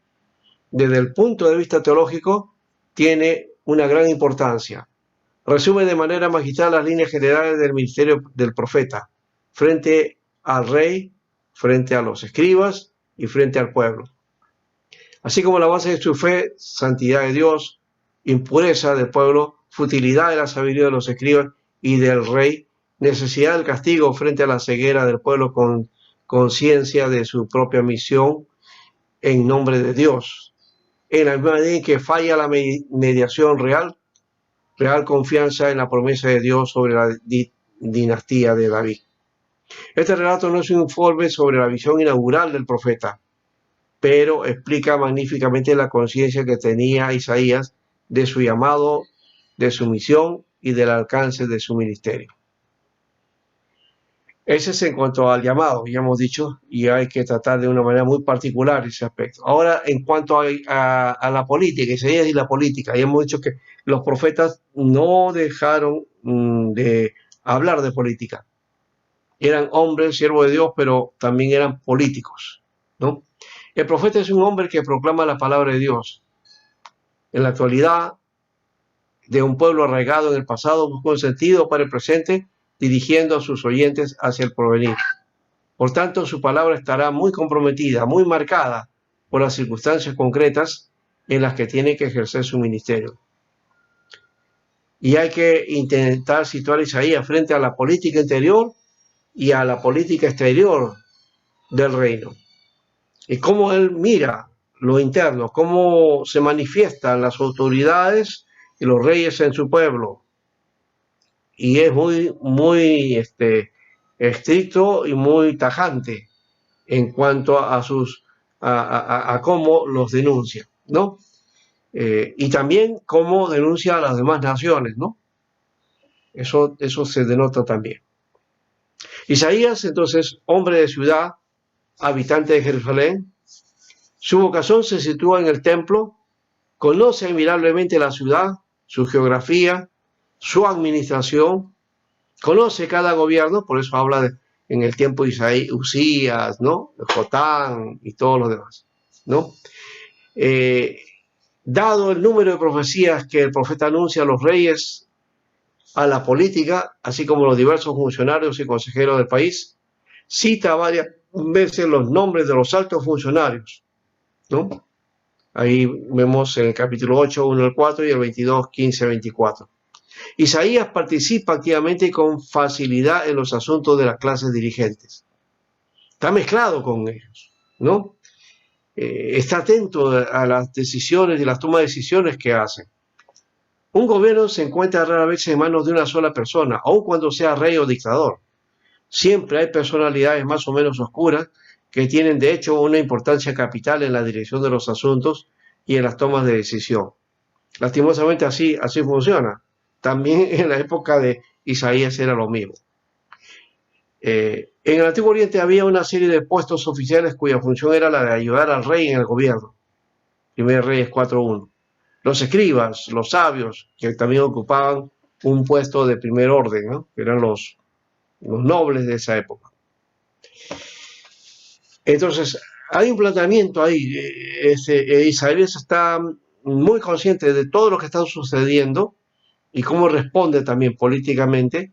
Desde el punto de vista teológico, tiene una gran importancia. Resume de manera magistral las líneas generales del ministerio del profeta, frente al rey, frente a los escribas y frente al pueblo. Así como la base de su fe, santidad de Dios, impureza del pueblo, futilidad de la sabiduría de los escribas y del rey, necesidad del castigo frente a la ceguera del pueblo con conciencia de su propia misión en nombre de Dios. En la misma medida en que falla la mediación real confianza en la promesa de Dios sobre la dinastía de David. Este relato no es un informe sobre la visión inaugural del profeta, pero explica magníficamente la conciencia que tenía Isaías de su llamado, de su misión y del alcance de su ministerio. Ese es en cuanto al llamado, ya hemos dicho, y hay que tratar de una manera muy particular ese aspecto. Ahora, en cuanto a la política, Isaías y la política, ya hemos dicho que los profetas no dejaron de hablar de política. Eran hombres, siervos de Dios, pero también eran políticos, ¿no? El profeta es un hombre que proclama la palabra de Dios. En la actualidad, de un pueblo arraigado en el pasado, busca un sentido para el presente, dirigiendo a sus oyentes hacia el porvenir. Por tanto, su palabra estará muy comprometida, muy marcada por las circunstancias concretas en las que tiene que ejercer su ministerio. Y hay que intentar situar a Isaías frente a la política interior y a la política exterior del reino. Y cómo él mira lo interno, cómo se manifiestan las autoridades y los reyes en su pueblo. Y es muy estricto y muy tajante en cuanto a cómo los denuncia, ¿no? Y también cómo denuncia a las demás naciones, ¿no? Eso se denota también. Isaías, entonces, hombre de ciudad, habitante de Jerusalén, su vocación se sitúa en el templo, conoce admirablemente la ciudad, su geografía, su administración, conoce cada gobierno, por eso habla en el tiempo de Isaías, Usías, ¿no? Jotán y todos los demás, ¿no? Dado el número de profecías que el profeta anuncia a los reyes, a la política, así como los diversos funcionarios y consejeros del país, cita varias veces los nombres de los altos funcionarios, ¿no? Ahí vemos en el capítulo 8, 1 al 4 y el 22, 15 al 24. Isaías participa activamente y con facilidad en los asuntos de las clases dirigentes. Está mezclado con ellos, ¿no? Está atento a las decisiones y las tomas de decisiones que hacen. Un gobierno se encuentra rara vez en manos de una sola persona, aun cuando sea rey o dictador. Siempre hay personalidades más o menos oscuras que tienen de hecho una importancia capital en la dirección de los asuntos y en las tomas de decisión. Lastimosamente así funciona. También en la época de Isaías era lo mismo. En el Antiguo Oriente había una serie de puestos oficiales cuya función era la de ayudar al rey en el gobierno. 1 Reyes 4.1. Los escribas, los sabios, que también ocupaban un puesto de primer orden, ¿no? Que eran los nobles de esa época. Entonces, hay un planteamiento ahí. Isaías está muy consciente de todo lo que está sucediendo y cómo responde también políticamente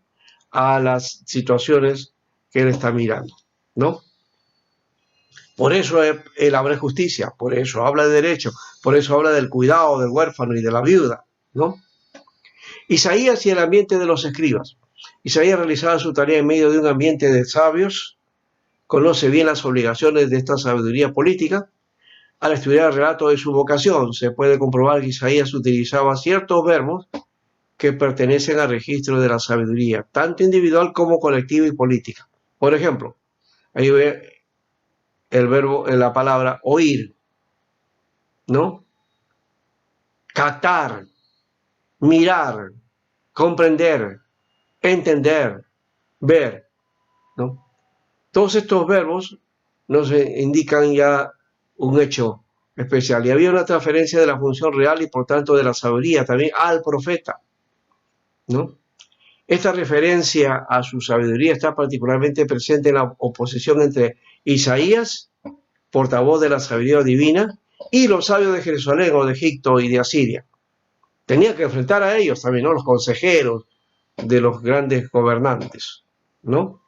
a las situaciones que él está mirando, ¿no? Por eso él habla de justicia, por eso habla de derecho, por eso habla del cuidado del huérfano y de la viuda, ¿no? Isaías y el ambiente de los escribas. Isaías realizaba su tarea en medio de un ambiente de sabios, conoce bien las obligaciones de esta sabiduría política. Al estudiar el relato de su vocación, se puede comprobar que Isaías utilizaba ciertos verbos que pertenecen al registro de la sabiduría, tanto individual como colectiva y política. Por ejemplo, ahí ve el verbo en la palabra oír, ¿no? Captar, mirar, comprender, entender, ver, ¿no? Todos estos verbos nos indican ya un hecho especial. Y había una transferencia de la función real y por tanto de la sabiduría también al profeta, ¿no? Esta referencia a su sabiduría está particularmente presente en la oposición entre Isaías, portavoz de la sabiduría divina, y los sabios de Jerusalén o de Egipto y de Asiria. Tenía que enfrentar a ellos también, ¿no? Los consejeros de los grandes gobernantes, ¿no?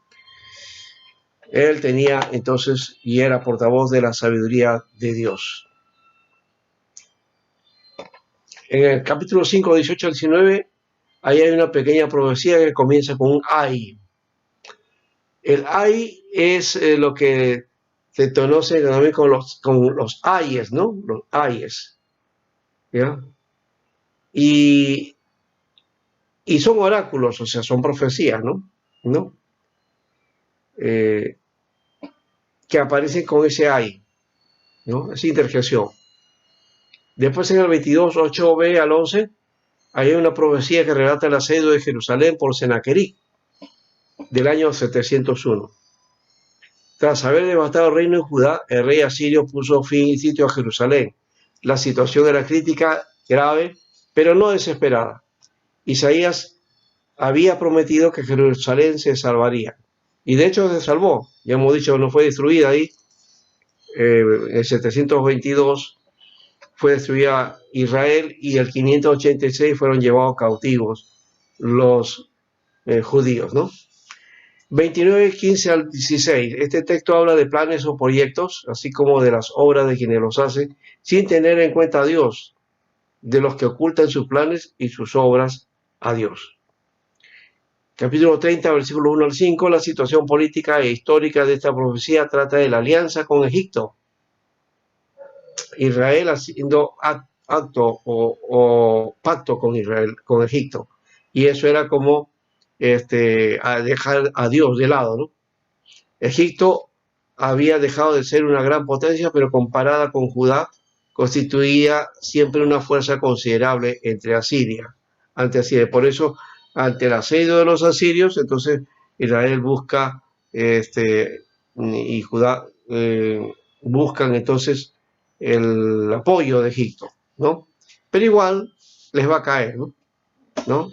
Él tenía entonces y era portavoz de la sabiduría de Dios. En el capítulo 5, 18 al 19, ahí hay una pequeña profecía que comienza con un ay. El ay es lo que se conoce también con los ayes, ¿no? Los ayes, ¿ya? Y son oráculos, o sea, son profecías, ¿no? Que aparecen con ese ay, ¿no? Esa interjección. Después en el 22, 8b al 11, hay una profecía que relata el asedio de Jerusalén por Senaquerib del año 701. Tras haber devastado el reino de Judá, el rey asirio puso fin y sitio a Jerusalén. La situación era crítica, grave, pero no desesperada. Isaías había prometido que Jerusalén se salvaría. Y de hecho se salvó. Ya hemos dicho, no fue destruida ahí. En el 722 fue destruida Israel y el 586 fueron llevados cautivos los judíos, ¿no? 29, 15 al 16. Este texto habla de planes o proyectos, así como de las obras de quienes los hacen, sin tener en cuenta a Dios, de los que ocultan sus planes y sus obras a Dios. Capítulo 30, versículo 1 al 5, la situación política e histórica de esta profecía trata de la alianza con Egipto. Israel haciendo acto o pacto con Israel, con Egipto. Y eso era como a dejar a Dios de lado, ¿no? Egipto había dejado de ser una gran potencia, pero comparada con Judá, constituía siempre una fuerza considerable ante Asiria. Por eso, ante el asedio de los asirios, entonces Israel busca y Judá buscan entonces el apoyo de Egipto, ¿no? Pero igual les va a caer, ¿no?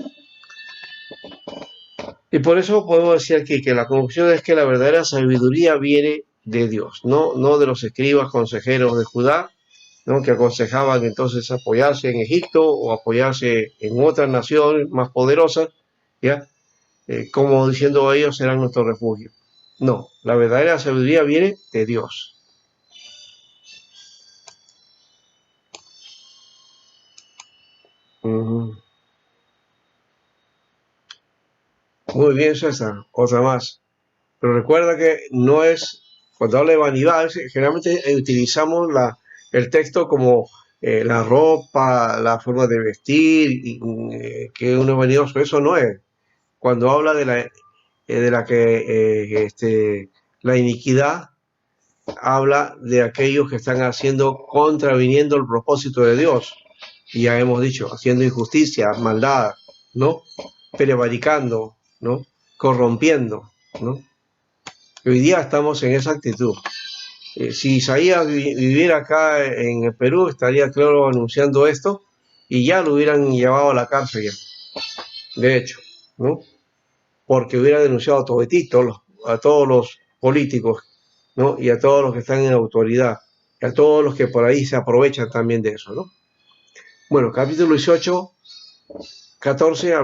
Y por eso podemos decir aquí que la conclusión es que la verdadera sabiduría viene de Dios, no de los escribas consejeros de Judá, ¿no? Que aconsejaban entonces apoyarse en Egipto o apoyarse en otras naciones más poderosas, ¿ya? Como diciendo ellos serán nuestro refugio. No, la verdadera sabiduría viene de Dios. Ujú. Muy bien, César. Otra más. Pero recuerda que no es, cuando habla de vanidad, generalmente utilizamos el texto como la ropa, la forma de vestir, y, que uno es vanidoso. Eso no es. Cuando habla de la que la iniquidad, habla de aquellos que están haciendo, contraviniendo el propósito de Dios. Y ya hemos dicho, haciendo injusticia, maldad, ¿no? Prevaricando, ¿no? Corrompiendo, ¿no? Hoy día estamos en esa actitud. Si Isaías viviera acá en el Perú, estaría claro anunciando esto y ya lo hubieran llevado a la cárcel ya, de hecho, ¿no? Porque hubiera denunciado a todos los políticos, ¿no? Y a todos los que están en autoridad, y a todos los que por ahí se aprovechan también de eso, ¿no? Bueno, capítulo 18, 14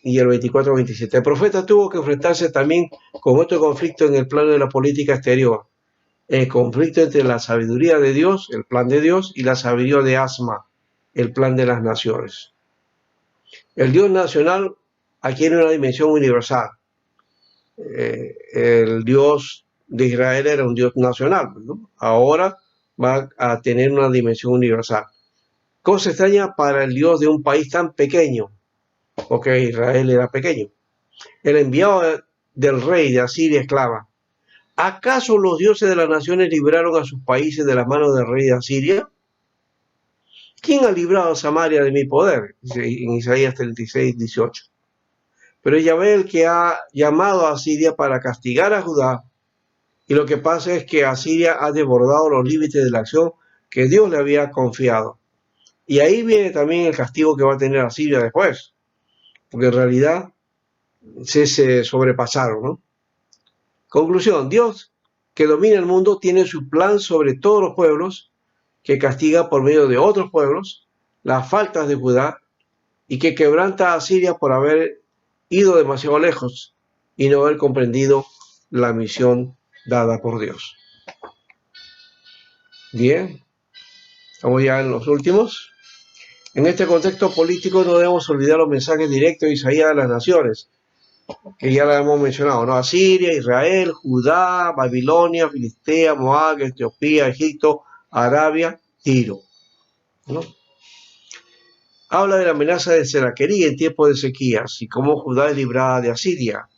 y el 24 al 27. El profeta tuvo que enfrentarse también con otro conflicto en el plano de la política exterior. El conflicto entre la sabiduría de Dios, el plan de Dios, y la sabiduría de Asma, el plan de las naciones. El Dios nacional adquiere una dimensión universal. El Dios de Israel era un Dios nacional, ¿no? Ahora va a tener una dimensión universal. Cosa extraña para el Dios de un país tan pequeño, porque Israel era pequeño. El enviado del rey de Asiria exclama: ¿acaso los dioses de las naciones libraron a sus países de las manos del rey de Asiria? ¿Quién ha librado a Samaria de mi poder? En Isaías 36, 18. Pero es Yahvé el que ha llamado a Asiria para castigar a Judá. Y lo que pasa es que Asiria ha desbordado los límites de la acción que Dios le había confiado. Y ahí viene también el castigo que va a tener Asiria después. Porque en realidad se sobrepasaron, ¿no? Conclusión: Dios, que domina el mundo, tiene su plan sobre todos los pueblos, que castiga por medio de otros pueblos las faltas de Judá y que quebranta a Asiria por haber ido demasiado lejos y no haber comprendido la misión dada por Dios. Bien, estamos ya en los últimos. En este contexto político no debemos olvidar los mensajes directos de Isaías a las naciones, que ya la hemos mencionado, ¿no? Asiria, Israel, Judá, Babilonia, Filistea, Moab, Etiopía, Egipto, Arabia, Tiro, ¿no? Habla de la amenaza de Seraquerí en tiempo de Ezequías y cómo Judá es librada de Asiria.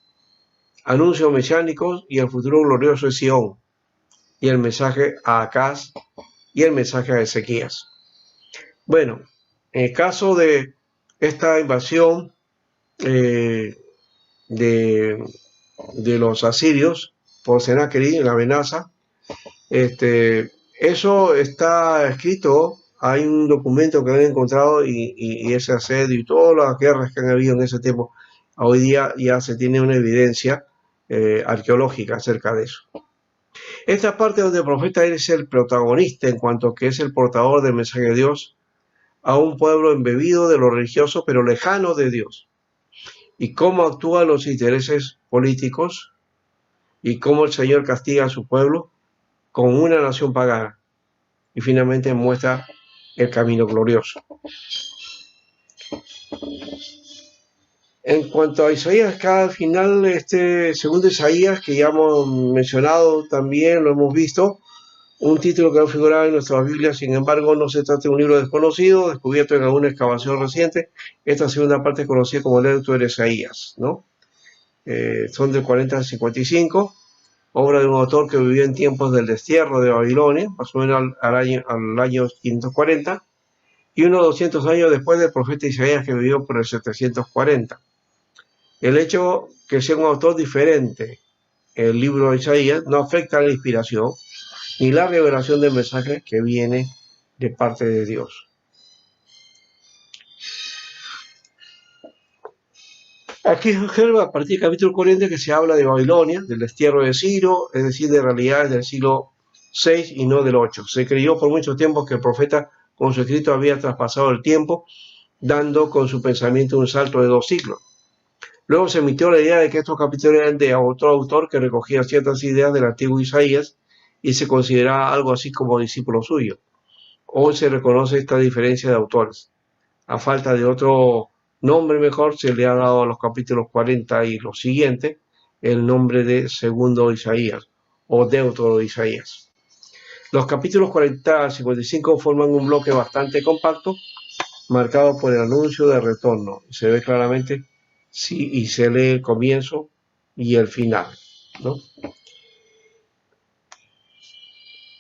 Anuncios mesiánicos y el futuro glorioso de Sión, y el mensaje a Acaz y el mensaje a Ezequías. Bueno, en el caso de esta invasión de los asirios por Sennacherib, la amenaza, eso está escrito. Hay un documento que han encontrado y ese asedio y todas las guerras que han habido en ese tiempo, hoy día ya se tiene una evidencia arqueológica acerca de eso. Esta parte donde el profeta es el protagonista en cuanto que es el portador del mensaje de Dios a un pueblo embebido de lo religioso pero lejano de Dios, y cómo actúan los intereses políticos y cómo el Señor castiga a su pueblo con una nación pagana, y finalmente muestra el camino glorioso. En cuanto a Isaías, acá al final, segundo Isaías, que ya hemos mencionado también, lo hemos visto, un título que no figuraba en nuestra Biblia. Sin embargo, no se trata de un libro desconocido, descubierto en alguna excavación reciente. Esta segunda parte es conocida como el Lectio de Isaías, ¿no? Son del 40 al 55, obra de un autor que vivió en tiempos del destierro de Babilonia, más o menos al año 540, y unos 200 años después del profeta Isaías, que vivió por el 740. El hecho que sea un autor diferente, el libro de Isaías, no afecta a la inspiración ni la revelación del mensaje que viene de parte de Dios. Aquí observa a partir del capítulo 40 que se habla de Babilonia, del destierro de Ciro, es decir, de realidades del siglo VI y no del VIII. Se creyó por mucho tiempo que el profeta con su escrito había traspasado el tiempo, dando con su pensamiento un salto de 2 siglos. Luego se emitió la idea de que estos capítulos eran de otro autor que recogía ciertas ideas del antiguo Isaías y se consideraba algo así como discípulo suyo. Hoy se reconoce esta diferencia de autores. a falta de otro nombre mejor, se le ha dado a los capítulos 40 y los siguientes el nombre de Segundo Isaías o Deutero Isaías. Los capítulos 40 al 55 forman un bloque bastante compacto, marcado por el anuncio de retorno. Se ve claramente y se lee el comienzo y el final, ¿no?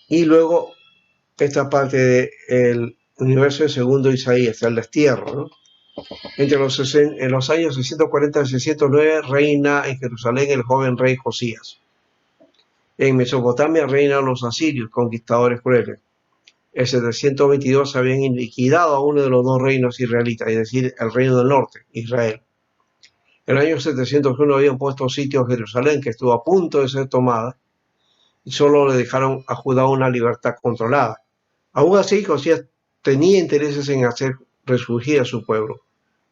Y luego esta parte del universo de Segundo Isaías, el destierro, ¿no? En los años 640 y 609 reina en Jerusalén el joven rey Josías. En Mesopotamia reinan los asirios, conquistadores crueles. En 722 habían liquidado a uno de los dos reinos israelitas, es decir, el reino del norte, Israel. En el año 701 habían puesto sitio a Jerusalén, que estuvo a punto de ser tomada, y solo le dejaron a Judá una libertad controlada. Aún así, Josías tenía intereses en hacer resurgir a su pueblo.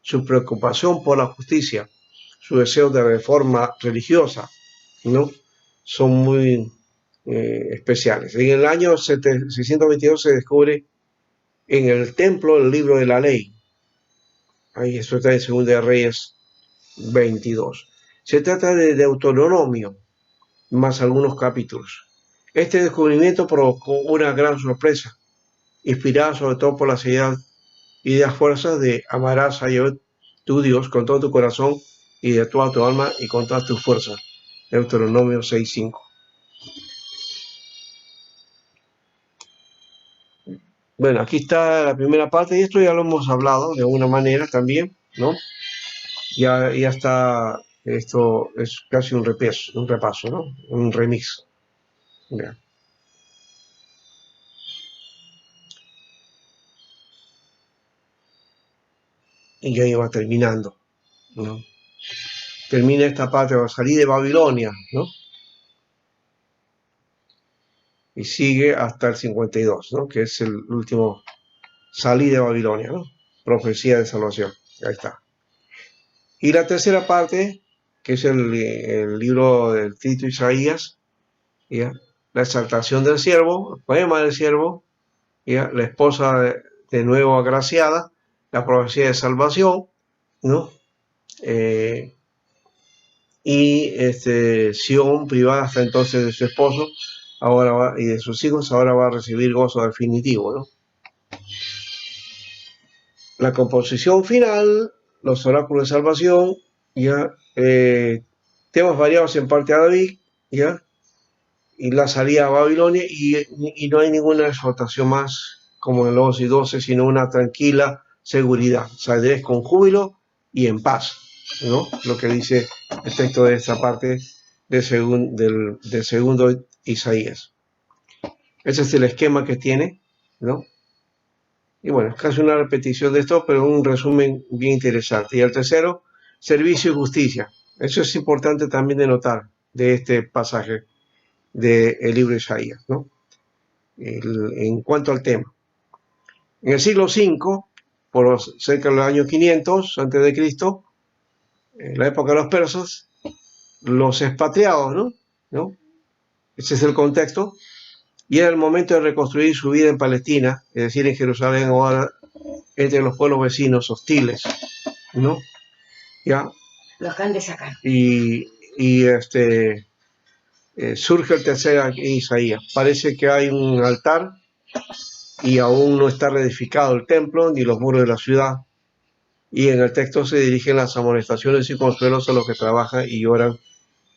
Su preocupación por la justicia, su deseo de reforma religiosa, ¿no? Son muy especiales. En el año 622 se descubre en el templo el libro de la ley. Ahí eso está en 2 de Reyes 22. Se trata de Deuteronomio, más algunos capítulos. Este descubrimiento provocó una gran sorpresa, inspirada sobre todo por las ideas fuerzas de amarás a Yahweh tu Dios con todo tu corazón y de toda tu alma y con todas tus fuerzas. Deuteronomio 6:5. Bueno, aquí está la primera parte y esto ya lo hemos hablado de alguna manera también, ¿no? Ya está, esto es casi un repaso, ¿no? Un remix. Ya. Y ya iba terminando, ¿no? Termina esta parte, va a salir de Babilonia, ¿no? Y sigue hasta el 52, ¿no? Que es el último salir de Babilonia, ¿no? Profecía de salvación. Ahí está. Y la tercera parte, que es el libro del Tito Isaías, ¿ya? La exaltación del siervo, el poema del siervo, ¿ya? La esposa de nuevo agraciada, la profecía de salvación, ¿no? Y Sión, privada hasta entonces de su esposo, y de sus hijos, ahora va a recibir gozo definitivo, ¿no? La composición final, los oráculos de salvación, ya, temas variados en parte a David, ya, y la salida a Babilonia, y no hay ninguna exhortación más como en el 11 y 12, sino una tranquila seguridad. Saldréis con júbilo y en paz, ¿no? Lo que dice el texto de esta parte del segundo Isaías. Ese es el esquema que tiene, ¿no? Y bueno, es casi una repetición de esto, pero un resumen bien interesante. Y el tercero, servicio y justicia. Eso es importante también de notar de este pasaje del libro de Isaías, ¿no? En cuanto al tema. En el siglo V, por cerca del año 500 a.C., en la época de los persas, los expatriados, ¿no? Ese es el contexto. Y era el momento de reconstruir su vida en Palestina, es decir, en Jerusalén, ahora entre los pueblos vecinos hostiles, ¿no? ¿Ya? Los acaban de sacar. Surge el tercer Isaías. Parece que hay un altar y aún no está reedificado el templo ni los muros de la ciudad. Y en el texto se dirigen las amonestaciones y consuelos a los que trabajan y lloran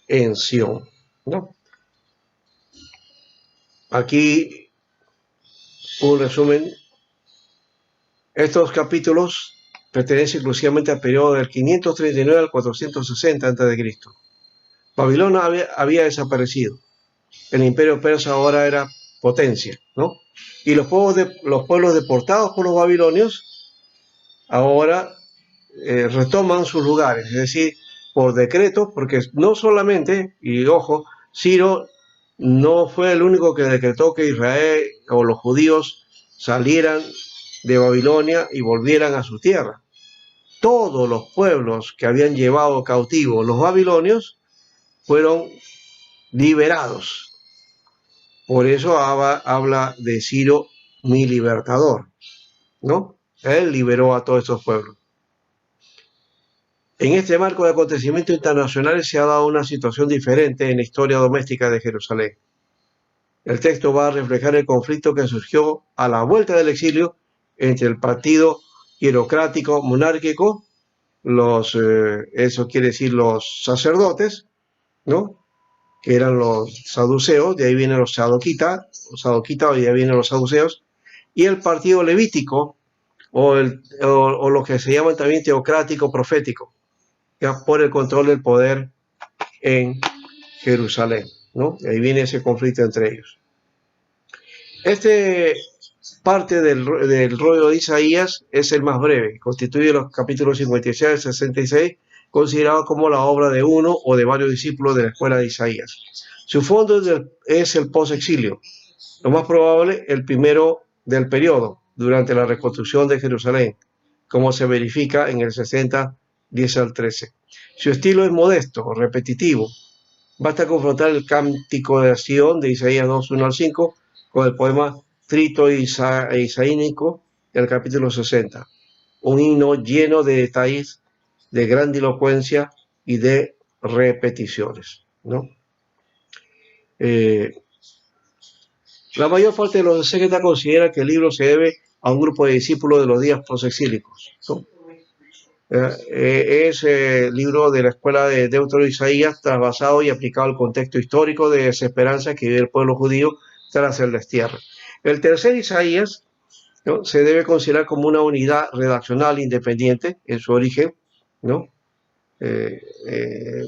en Sión, ¿no? Aquí un resumen. Estos capítulos pertenecen exclusivamente al periodo del 539 al 460 a.C. Babilonia había desaparecido. El imperio persa ahora era potencia, ¿no? Y los pueblos deportados por los babilonios ahora retoman sus lugares, es decir, por decreto, porque no solamente, y ojo, Ciro no fue el único que decretó que Israel o los judíos salieran de Babilonia y volvieran a su tierra. Todos los pueblos que habían llevado cautivos los babilonios fueron liberados. Por eso habla de Ciro, mi libertador, ¿no? Él liberó a todos estos pueblos. En este marco de acontecimientos internacionales se ha dado una situación diferente en la historia doméstica de Jerusalén. El texto va a reflejar el conflicto que surgió a la vuelta del exilio entre el partido hierocrático monárquico, eso quiere decir los sacerdotes, ¿no? Que eran los saduceos, de ahí vienen los sadoquitas, y de ahí vienen los saduceos, y el partido levítico, o lo que se llama también teocrático profético, ya por el control del poder en Jerusalén, ¿no? Y ahí viene ese conflicto entre ellos. Este parte del rollo de Isaías es el más breve, constituye los capítulos 56 y 66, considerado como la obra de uno o de varios discípulos de la escuela de Isaías. Su fondo es el post-exilio, lo más probable el primero del periodo, durante la reconstrucción de Jerusalén, como se verifica en el 60, 10 al 13. Su estilo es modesto, repetitivo. Basta confrontar el cántico de Sion de Isaías 2, 1 al 5 con el poema Trito Isaínico del capítulo 60, un himno lleno de detalles, de grandilocuencia y de repeticiones, ¿no? La mayor parte de los exégetas considera que el libro se debe a un grupo de discípulos de los días prosexílicos, ¿no? Es el libro de la escuela de Deutero Isaías, trasvasado y aplicado al contexto histórico de desesperanza que vive el pueblo judío tras el destierro. El tercer Isaías, ¿no?, se debe considerar como una unidad redaccional independiente en su origen, ¿no?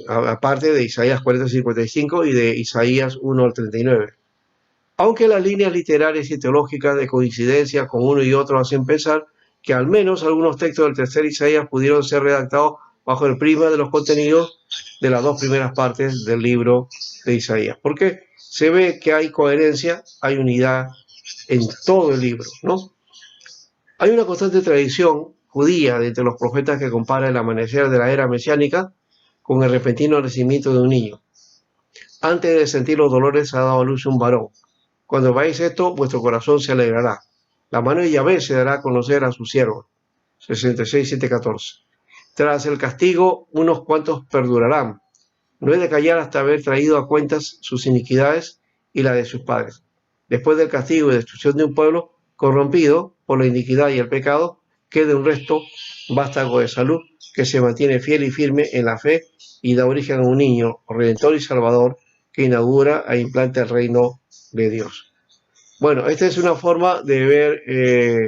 Aparte de Isaías 40-55 y de Isaías 1 al 39. Aunque las líneas literarias y teológicas de coincidencia con uno y otro hacen pensar que al menos algunos textos del tercer Isaías pudieron ser redactados bajo el prisma de los contenidos de las dos primeras partes del libro de Isaías. Porque se ve que hay coherencia, hay unidad en todo el libro, ¿no? Hay una constante tradición judía de entre los profetas que compara el amanecer de la era mesiánica con el repentino nacimiento de un niño. Antes de sentir los dolores ha dado a luz un varón. Cuando veáis esto, vuestro corazón se alegrará. La mano de Yahvé se dará a conocer a su siervo. 66, 7-14. Tras el castigo, unos cuantos perdurarán. No he de callar hasta haber traído a cuentas sus iniquidades y la de sus padres. Después del castigo y destrucción de un pueblo corrompido por la iniquidad y el pecado, quede un resto vástago de salud que se mantiene fiel y firme en la fe y da origen a un niño redentor y salvador que inaugura e implanta el reino de Dios. Bueno, esta es una forma de ver el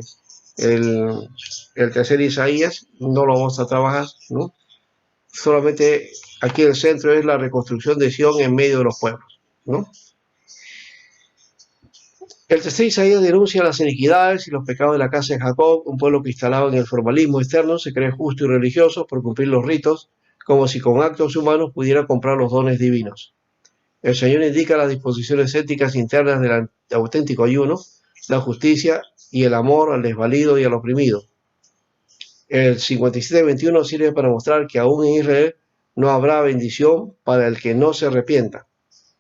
tercer Isaías. No lo vamos a trabajar, ¿no? Solamente aquí el centro es la reconstrucción de Sion en medio de los pueblos, ¿no? El tercer Isaías denuncia las iniquidades y los pecados de la casa de Jacob, un pueblo que instalado en el formalismo externo se cree justo y religioso por cumplir los ritos, como si con actos humanos pudiera comprar los dones divinos. El Señor indica las disposiciones éticas internas del auténtico ayuno, la justicia y el amor al desvalido y al oprimido. El 57-21 sirve para mostrar que aún en Israel no habrá bendición para el que no se arrepienta.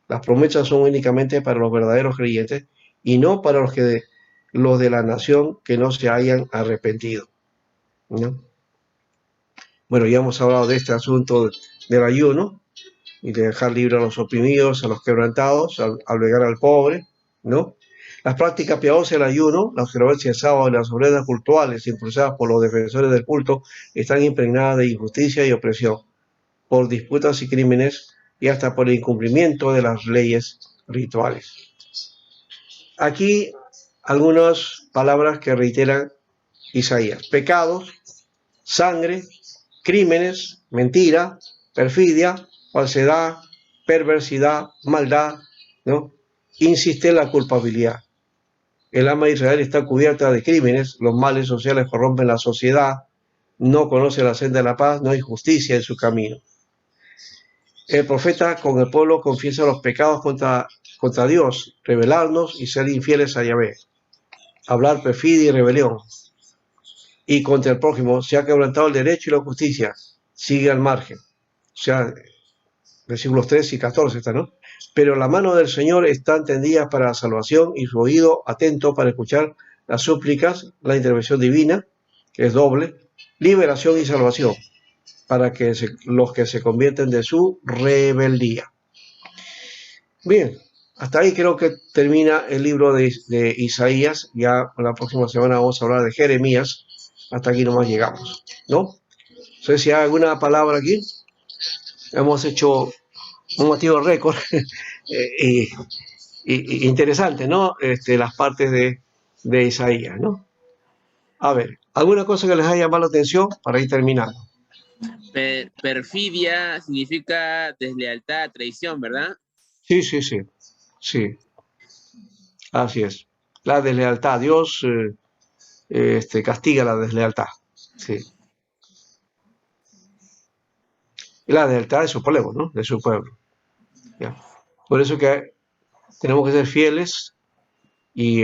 Las promesas son únicamente para los verdaderos creyentes y no para los de la nación que no se hayan arrepentido, ¿no? Bueno, ya hemos hablado de este asunto del ayuno y de dejar libre a los oprimidos, a los quebrantados, al albergar al pobre, ¿no? Las prácticas piadosas del ayuno, la observancia del sábado y las ofrendas cultuales impulsadas por los defensores del culto están impregnadas de injusticia y opresión, por disputas y crímenes y hasta por el incumplimiento de las leyes rituales. Aquí algunas palabras que reiteran Isaías: pecados, sangre, crímenes, mentira, perfidia, falsedad, perversidad, maldad, ¿no? Insiste en la culpabilidad. El alma de Israel está cubierta de crímenes, los males sociales corrompen la sociedad, no conoce la senda de la paz, no hay justicia en su camino. El profeta con el pueblo confiesa los pecados contra Dios, rebelarnos y ser infieles a Yahvé, hablar perfidia y rebelión. Y contra el prójimo se ha quebrantado el derecho y la justicia, sigue al margen. O sea, versículos 13 y 14 está, ¿no? Pero la mano del Señor está tendida para la salvación y su oído atento para escuchar las súplicas, la intervención divina. que es doble, liberación y salvación, para que los que se convierten de su rebeldía. Bien, hasta ahí creo que termina el libro de Isaías. Ya la próxima semana vamos a hablar de Jeremías. Hasta aquí nomás llegamos, ¿no? No sé si hay alguna palabra aquí. Hemos hecho un motivo récord y interesante, ¿no? Las partes de Isaías, ¿no? A ver, ¿alguna cosa que les haya llamado la atención para ir terminando? Perfidia significa deslealtad, traición, ¿verdad? Sí, sí, sí, sí, así es. La deslealtad, Dios castiga la deslealtad, sí. Y la deslealtad de su pueblo, ¿no? De su pueblo. ¿Ya? Por eso que tenemos que ser fieles y,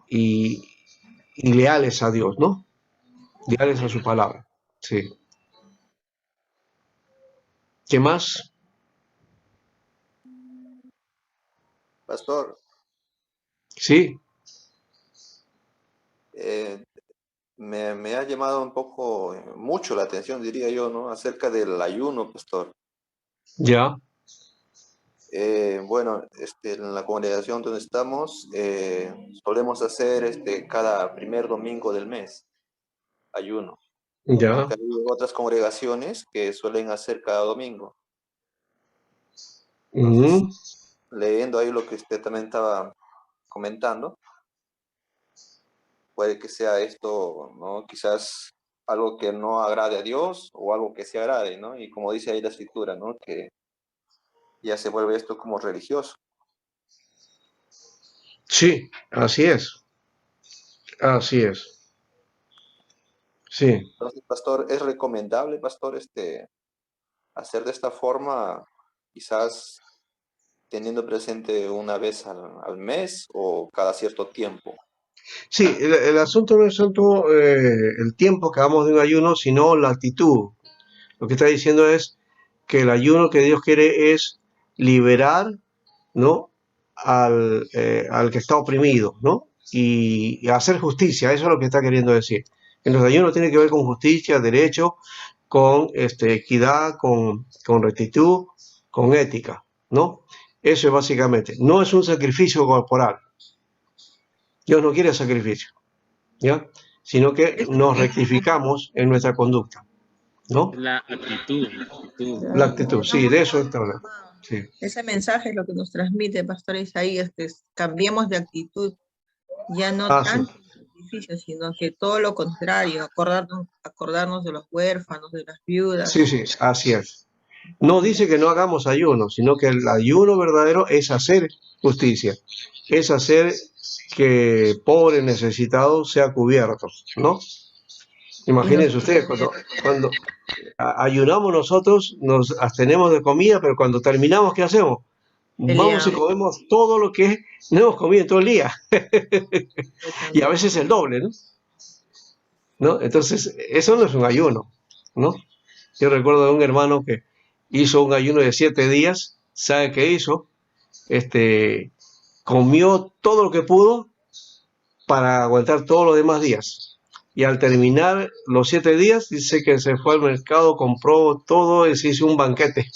y, y leales a Dios, ¿no? Leales a su palabra, sí. ¿Qué más? Pastor, Sí, eh, me ha llamado un poco, mucho la atención, diría yo, ¿no? Acerca del ayuno, pastor. ya, Bueno, en la congregación donde estamos, solemos hacer cada primer domingo del mes, ayuno, ya. aunque hay otras congregaciones que suelen hacer cada domingo. Entonces, Mm, leyendo ahí lo que usted también estaba comentando, puede que sea esto, ¿no? Quizás algo que no agrade a Dios o algo que se agrade, ¿no? Y como dice ahí la escritura, ¿no? Que ya se vuelve esto como religioso. sí, así es, así es. Sí, Entonces, pastor, ¿es recomendable, pastor, hacer de esta forma, quizás teniendo presente una vez al mes o cada cierto tiempo? sí, el asunto no es tanto el tiempo que hagamos de un ayuno, sino la actitud. Lo que está diciendo es que el ayuno que Dios quiere es liberar, ¿no? Al que está oprimido, ¿no? Y hacer justicia, eso es lo que está queriendo decir. En los ayunos tiene que ver con justicia, derecho, con equidad, con rectitud, con ética, ¿no? Eso es básicamente. No es un sacrificio corporal. Dios no quiere sacrificio, ¿ya? Sino que nos rectificamos en nuestra conducta, ¿no? La actitud, la actitud. La Claro. actitud, sí, de eso está hablando. Sí. Ese mensaje es lo que nos transmite Pastor Isaías, que cambiemos de actitud, ya no Ah, sí. tanto el sacrificio, sino que todo lo contrario, acordarnos de los huérfanos, de las Sí, viudas. sí, así es. No dice que no hagamos ayuno, sino que el ayuno verdadero es hacer justicia, es hacer que pobre necesitado sea cubierto, ¿no? Y nos Imagínense ustedes, cuando ayunamos nosotros, nos abstenemos de comida, pero cuando terminamos, ¿qué hacemos? Vamos y peleamos comemos todo lo que no hemos comido en todo el día, y a también. veces el doble, ¿no? ¿No? Entonces, eso no es un ayuno, ¿no? Yo recuerdo de un hermano que hizo un ayuno de 7 días. ¿Sabe qué hizo? Este, Comió todo lo que pudo para aguantar todos los demás días. Y al terminar los 7 días, dice que se fue al mercado, compró todo y se hizo un banquete.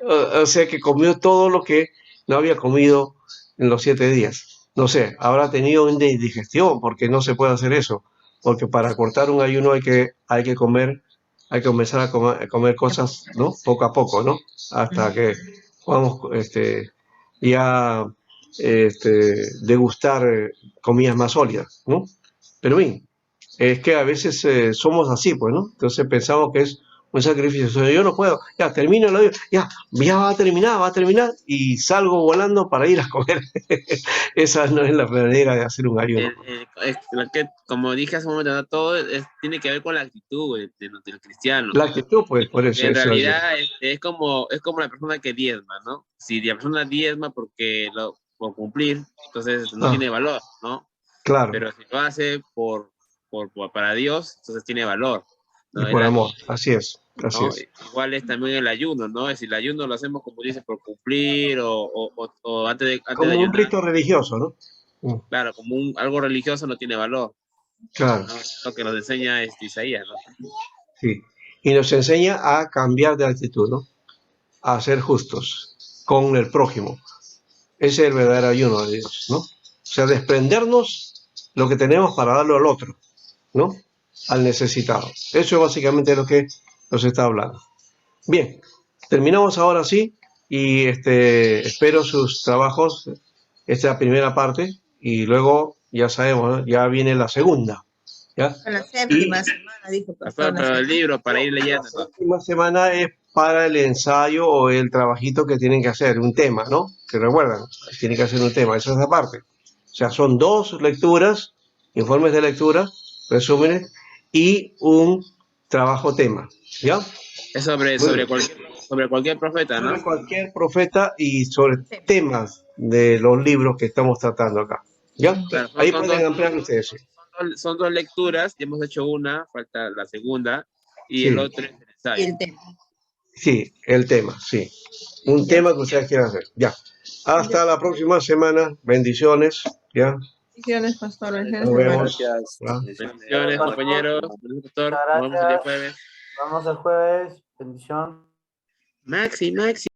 O sea que comió todo lo que no había comido en los 7 días. No sé, habrá tenido una indigestión porque no se puede hacer eso. Porque para cortar un ayuno hay que comer, hay que comenzar a comer cosas, ¿no? Poco a poco, ¿no? Hasta que podamos ya degustar comidas más sólidas, ¿no? Pero bien, es que a veces somos así, pues, ¿no? Entonces pensamos que es un sacrificio. O sea, yo no puedo, ya termino el ayuno, ya va a terminar y salgo volando para ir a comer. Esa no es la manera de hacer un ayuno. Como dije hace un momento, ¿no? Todo tiene que ver con la actitud del cristiano. La actitud, pues, por eso. En realidad es como la persona que diezma, ¿no? Si la persona diezma por cumplir, entonces no tiene valor, ¿no? Claro, Pero si lo hace para Dios, entonces tiene valor, y ¿no? por amor, así es, así ¿No? es. Igual es también el ayuno, ¿no? Si el ayuno lo hacemos como dices, por cumplir o antes de Como un ayunar, rito religioso, ¿no? claro, como algo religioso no tiene valor. Claro, ¿no? Lo que nos enseña Isaías, ¿no? sí. Y nos enseña a cambiar de actitud, ¿no? A ser justos con el prójimo. Ese es el verdadero ayuno de Dios, ¿no? O sea, desprendernos lo que tenemos para darlo al otro, ¿no? Al necesitado. Eso es básicamente lo que nos está hablando. Bien, terminamos ahora sí y espero sus trabajos, esta primera parte, y luego ya sabemos, ¿no? Ya viene la segunda, ¿ya? En la Y séptima semana, dijo Pastor, pastor. la pero el séptima. libro para ir la leyendo. próxima semana es para el ensayo o el trabajito que tienen que hacer, un tema, ¿no? Que recuerdan, tienen que hacer un tema, esa es la parte. O sea, son 2 lecturas, informes de lectura, resúmenes, y un trabajo tema, ¿ya? Es sobre cualquier profeta, ¿no? Sobre cualquier profeta y sobre Sí. temas de los libros que estamos tratando acá, ¿ya? Claro, Ahí pueden ampliar ustedes, sí. son 2 lecturas, ya hemos hecho una, falta la segunda, y el Sí, otro es el Y ensayo. el tema. sí, el tema, sí. Un Ya. tema que ustedes quieran hacer, ya. Hasta la próxima semana, bendiciones, ¿ya? Bendiciones, pastor. Bendiciones, Nos hermano. vemos. Gracias. ¿ya? Bendiciones, compañeros. Bendiciones, doctor. Muchas Nos vemos el día gracias. jueves. Nos vemos el jueves. Bendición. Maxi.